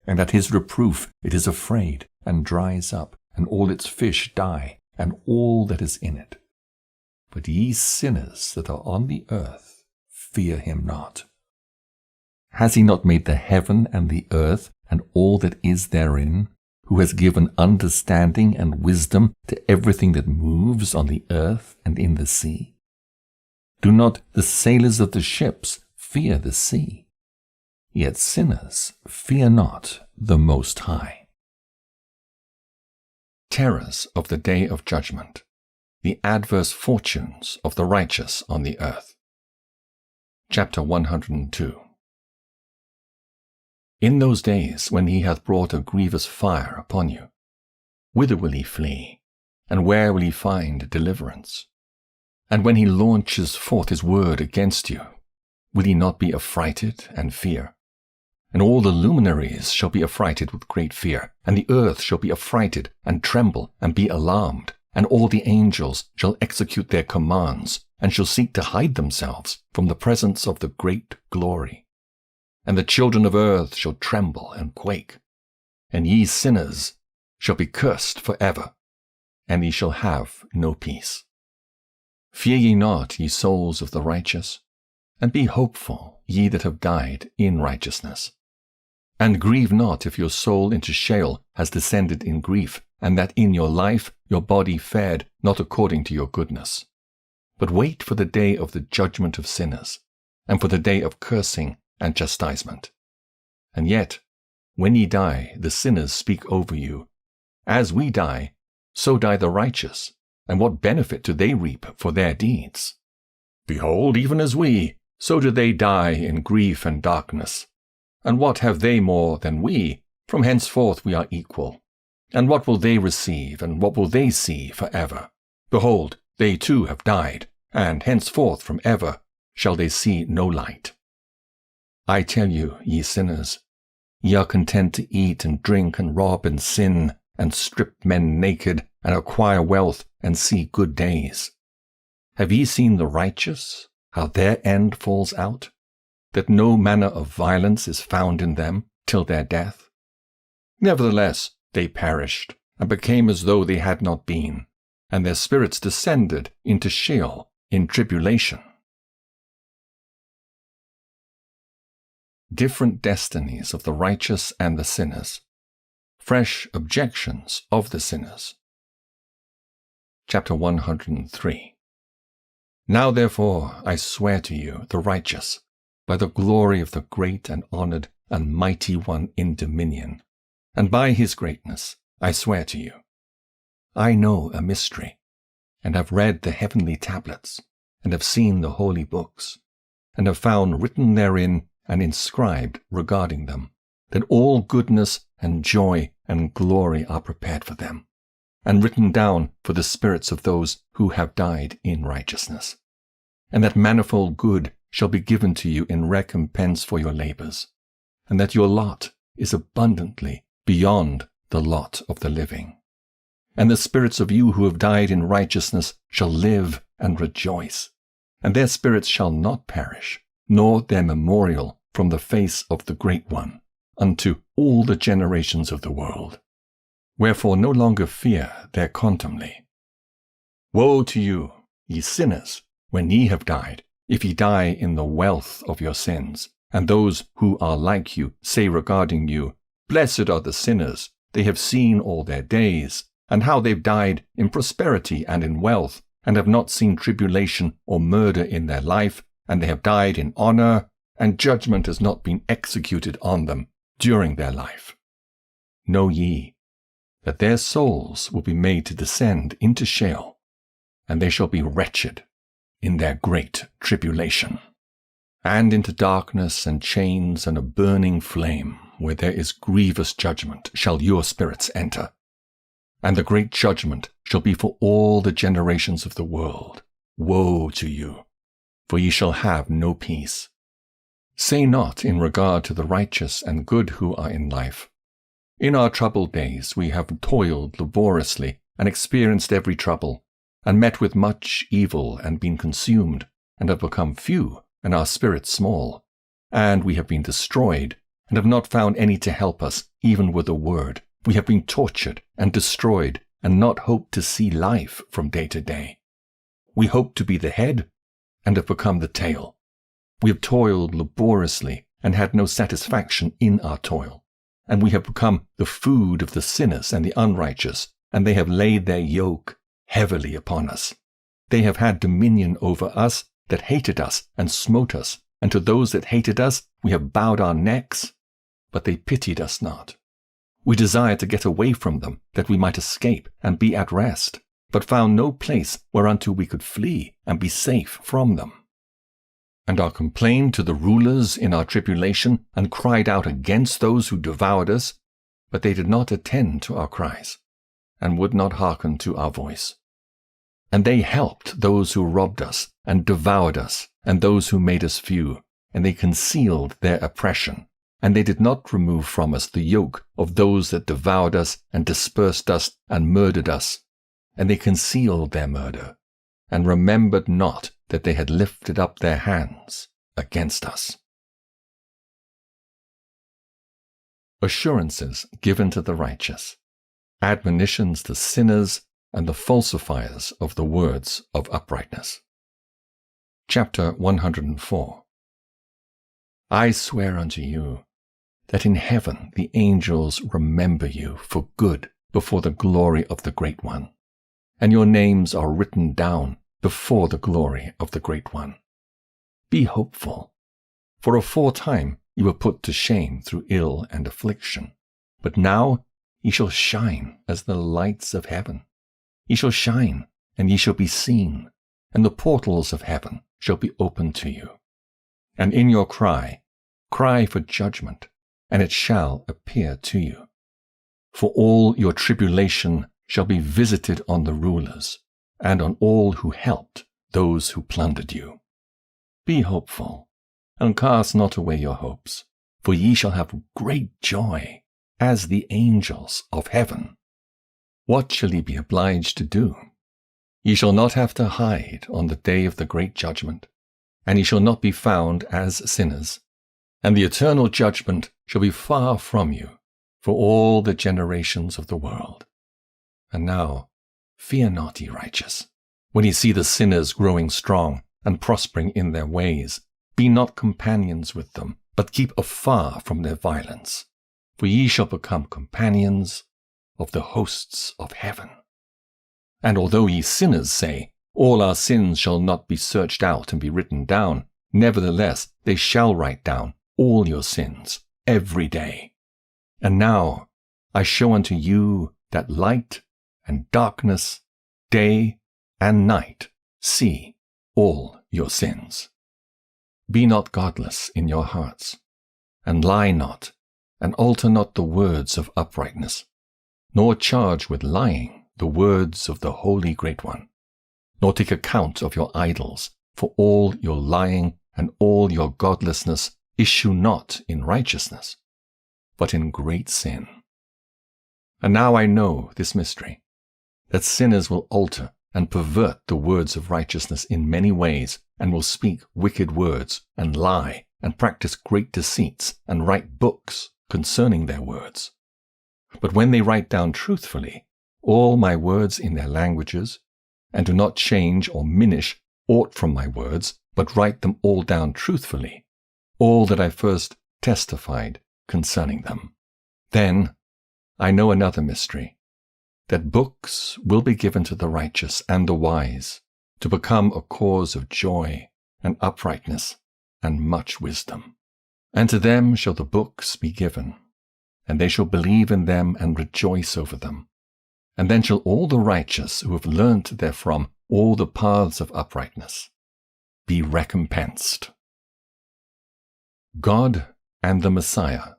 And at his reproof it is afraid, and dries up, and all its fish die, and all that is in it. But ye sinners that are on the earth, fear him not. Has he not made the heaven and the earth, and all that is therein, who has given understanding and wisdom to everything that moves on the earth and in the sea? Do not the sailors of the ships fear the sea? Yet sinners fear not the Most High. Terrors of the day of judgment, the adverse fortunes of the righteous on the earth. Chapter 102. In those days when he hath brought a grievous fire upon you, whither will he flee, and where will he find deliverance? And when he launches forth his word against you, will he not be affrighted and fear? And all the luminaries shall be affrighted with great fear, and the earth shall be affrighted and tremble and be alarmed, and all the angels shall execute their commands, and shall seek to hide themselves from the presence of the great glory. And the children of earth shall tremble and quake, and ye sinners shall be cursed forever, and ye shall have no peace. Fear ye not, ye souls of the righteous, and be hopeful, ye that have died in righteousness. And grieve not if your soul into Sheol has descended in grief, and that in your life your body fared not according to your goodness. But wait for the day of the judgment of sinners, and for the day of cursing and chastisement. And yet, when ye die, the sinners speak over you. As we die, so die the righteous, and what benefit do they reap for their deeds? Behold, even as we, so do they die in grief and darkness. And what have they more than we? From henceforth we are equal. And what will they receive, and what will they see forever? Behold, they too have died, and henceforth from ever shall they see no light. I tell you, ye sinners, ye are content to eat and drink and rob and sin, and strip men naked, and acquire wealth, and see good days. Have ye seen the righteous, how their end falls out, that no manner of violence is found in them till their death? Nevertheless they perished, and became as though they had not been, and their spirits descended into Sheol in tribulation. Different destinies of the righteous and the sinners. Fresh objections of the sinners. Chapter 103. Now therefore I swear to you, the righteous, by the glory of the great and honored and mighty one in dominion, and by his greatness I swear to you. I know a mystery, and have read the heavenly tablets, and have seen the holy books, and have found written therein and inscribed regarding them, that all goodness and joy and glory are prepared for them, and written down for the spirits of those who have died in righteousness, and that manifold good shall be given to you in recompense for your labors, and that your lot is abundantly beyond the lot of the living. And the spirits of you who have died in righteousness shall live and rejoice, and their spirits shall not perish, nor their memorial from the face of the Great One, unto all the generations of the world. Wherefore no longer fear their contumely. Woe to you, ye sinners, when ye have died, if ye die in the wealth of your sins, and those who are like you say regarding you, Blessed are the sinners, they have seen all their days, and how they've died in prosperity and in wealth, and have not seen tribulation or murder in their life, and they have died in honor, and judgment has not been executed on them during their life. Know ye that their souls will be made to descend into Sheol, and they shall be wretched in their great tribulation, and into darkness and chains and a burning flame, where there is grievous judgment, shall your spirits enter. And the great judgment shall be for all the generations of the world. Woe to you, for ye shall have no peace. Say not in regard to the righteous and good who are in life, In our troubled days we have toiled laboriously and experienced every trouble, and met with much evil and been consumed, and have become few, and our spirits small. And we have been destroyed, and have not found any to help us, even with a word. We have been tortured and destroyed, and not hoped to see life from day to day. We hoped to be the head, and have become the tail. We have toiled laboriously, and had no satisfaction in our toil. And we have become the food of the sinners and the unrighteous, and they have laid their yoke heavily upon us. They have had dominion over us that hated us and smote us, and to those that hated us we have bowed our necks, but they pitied us not. We desired to get away from them, that we might escape and be at rest, but found no place whereunto we could flee and be safe from them. And are complained to the rulers in our tribulation, and cried out against those who devoured us, but they did not attend to our cries, and would not hearken to our voice. And they helped those who robbed us, and devoured us, and those who made us few, and they concealed their oppression, and they did not remove from us the yoke of those that devoured us, and dispersed us, and murdered us. And they concealed their murder, and remembered not that they had lifted up their hands against us. Assurances given to the righteous, admonitions to sinners, and the falsifiers of the words of uprightness. Chapter 104. I swear unto you that in heaven the angels remember you for good before the glory of the Great One, and your names are written down before the glory of the Great One. Be hopeful, for aforetime you were put to shame through ill and affliction, but now ye shall shine as the lights of heaven. Ye shall shine, and ye shall be seen, and the portals of heaven shall be opened to you. And in your cry for judgment, and it shall appear to you. For all your tribulation shall be visited on the rulers, and on all who helped those who plundered you. Be hopeful, and cast not away your hopes, for ye shall have great joy, as the angels of heaven. What shall ye be obliged to do? Ye shall not have to hide on the day of the great judgment, and ye shall not be found as sinners, and the eternal judgment shall be far from you for all the generations of the world. And now, fear not, ye righteous, when ye see the sinners growing strong and prospering in their ways. Be not companions with them, but keep afar from their violence, for ye shall become companions of the hosts of heaven. And although ye sinners say, all our sins shall not be searched out and be written down, nevertheless they shall write down all your sins every day. And now I show unto you that light and darkness, day and night, see all your sins. Be not godless in your hearts, and lie not, and alter not the words of uprightness, nor charge with lying the words of the Holy Great One, nor take account of your idols, for all your lying and all your godlessness issue not in righteousness, but in great sin. And now I know this mystery, that sinners will alter and pervert the words of righteousness in many ways, and will speak wicked words, and lie, and practice great deceits, and write books concerning their words. But when they write down truthfully all my words in their languages, and do not change or minish aught from my words, but write them all down truthfully, all that I first testified concerning them. Then I know another mystery, that books will be given to the righteous and the wise, to become a cause of joy and uprightness and much wisdom. And to them shall the books be given, and they shall believe in them and rejoice over them. And then shall all the righteous who have learnt therefrom all the paths of uprightness be recompensed. God and the Messiah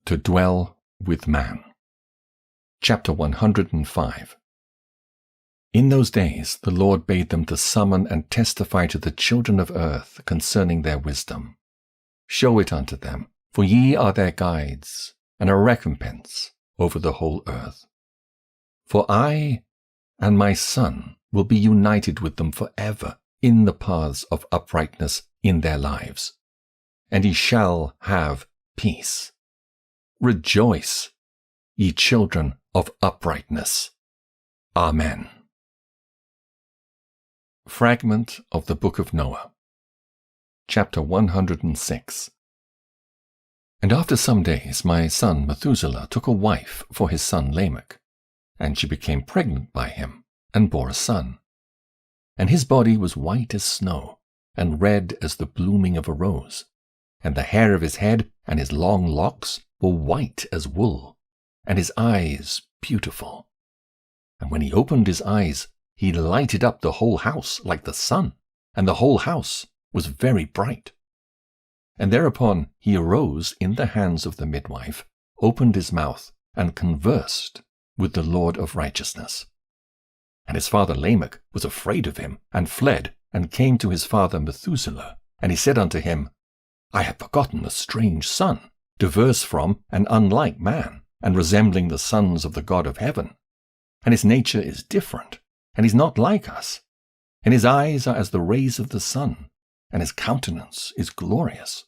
to dwell with man. Chapter 105. In those days the Lord bade them to summon and testify to the children of earth concerning their wisdom. Show it unto them, for ye are their guides, and a recompense over the whole earth. For I and my Son will be united with them forever in the paths of uprightness in their lives, and ye shall have peace. Rejoice, ye children of uprightness. Amen. Fragment of the Book of Noah. Chapter 106. And after some days my son Methuselah took a wife for his son Lamech, and she became pregnant by him, and bore a son. And his body was white as snow, and red as the blooming of a rose, and the hair of his head and his long locks were white as wool, and his eyes beautiful. And when he opened his eyes, he lighted up the whole house like the sun, and the whole house was very bright. And thereupon he arose in the hands of the midwife, opened his mouth, and conversed with the Lord of righteousness. And his father Lamech was afraid of him, and fled, and came to his father Methuselah. And he said unto him, I have begotten a strange son, diverse from and unlike man, and resembling the sons of the God of heaven. And his nature is different, and is not like us. And his eyes are as the rays of the sun, and his countenance is glorious.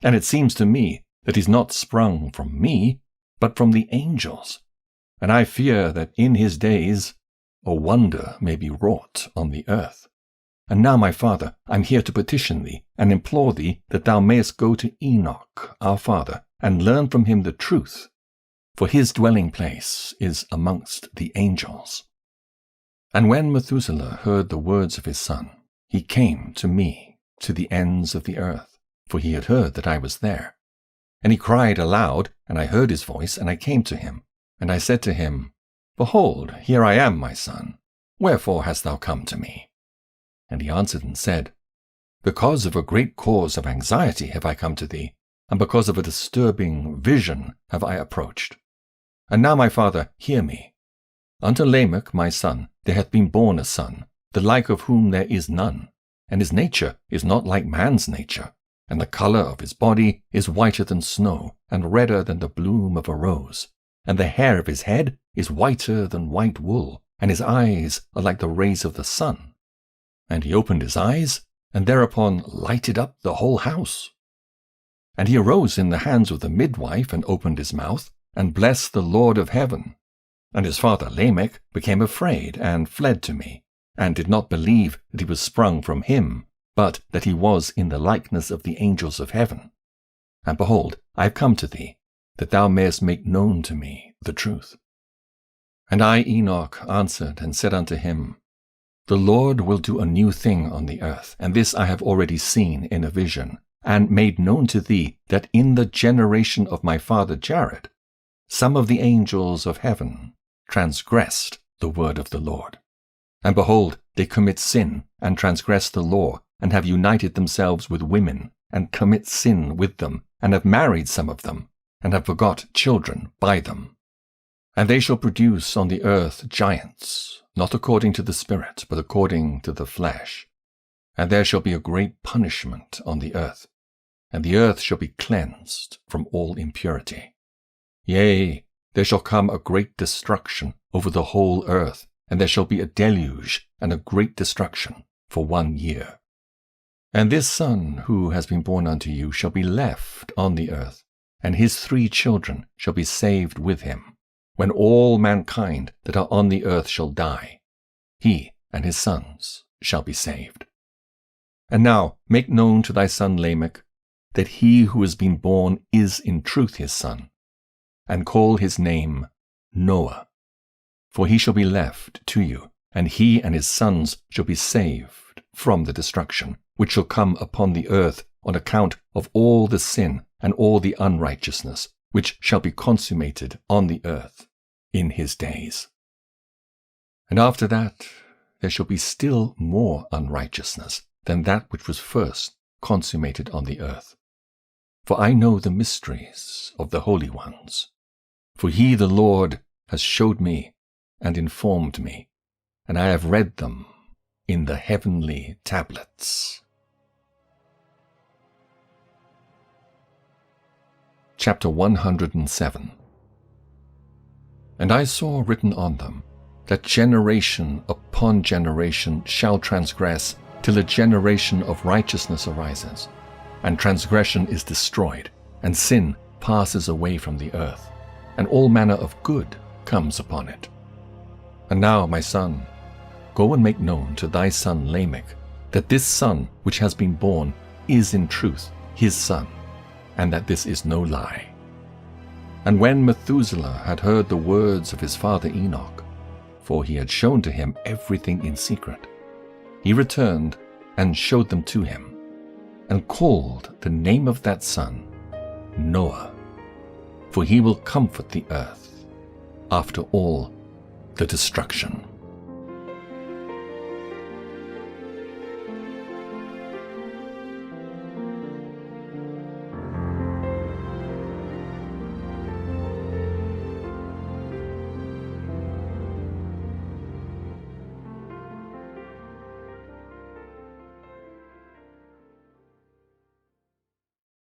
And it seems to me that he's not sprung from me, but from the angels. And I fear that in his days a wonder may be wrought on the earth. And now, my father, I am here to petition thee, and implore thee that thou mayest go to Enoch, our father, and learn from him the truth, for his dwelling place is amongst the angels. And when Methuselah heard the words of his son, he came to me, to the ends of the earth, for he had heard that I was there. And he cried aloud, and I heard his voice, and I came to him. And I said to him, Behold, here I am, my son. Wherefore hast thou come to me? And he answered and said, Because of a great cause of anxiety have I come to thee, and because of a disturbing vision have I approached. And now, my father, hear me. Unto Lamech my son there hath been born a son, the like of whom there is none, and his nature is not like man's nature, and the colour of his body is whiter than snow, and redder than the bloom of a rose, and the hair of his head is whiter than white wool, and his eyes are like the rays of the sun. And he opened his eyes, and thereupon lighted up the whole house. And he arose in the hands of the midwife, and opened his mouth, and blessed the Lord of heaven. And his father Lamech became afraid, and fled to me, and did not believe that he was sprung from him, but that he was in the likeness of the angels of heaven. And behold, I have come to thee, that thou mayest make known to me the truth. And I, Enoch, answered and said unto him, The Lord will do a new thing on the earth, and this I have already seen in a vision, and made known to thee that in the generation of my father Jared, some of the angels of heaven transgressed the word of the Lord. And behold, they commit sin, and transgress the law, and have united themselves with women, and commit sin with them, and have married some of them, and have begot children by them. And they shall produce on the earth giants, not according to the Spirit, but according to the flesh. And there shall be a great punishment on the earth, and the earth shall be cleansed from all impurity. Yea, there shall come a great destruction over the whole earth, and there shall be a deluge and a great destruction for 1 year. And this son who has been born unto you shall be left on the earth, and his 3 children shall be saved with him, when all mankind that are on the earth shall die. He and his sons shall be saved. And now make known to thy son Lamech that he who has been born is in truth his son, and call his name Noah. For he shall be left to you, and he and his sons shall be saved from the destruction which shall come upon the earth on account of all the sin and all the unrighteousness which shall be consummated on the earth in his days. And after that there shall be still more unrighteousness than that which was first consummated on the earth. For I know the mysteries of the holy ones. For he, the Lord, has showed me and informed me, and I have read them in the heavenly tablets. Chapter 107. And I saw written on them that generation upon generation shall transgress, till a generation of righteousness arises, and transgression is destroyed, and sin passes away from the earth, and all manner of good comes upon it. And now, my son, go and make known to thy son Lamech that this son which has been born is in truth his son, and that this is no lie. And when Methuselah had heard the words of his father Enoch, for he had shown to him everything in secret, he returned and showed them to him, and called the name of that son Noah, for he will comfort the earth after all the destruction.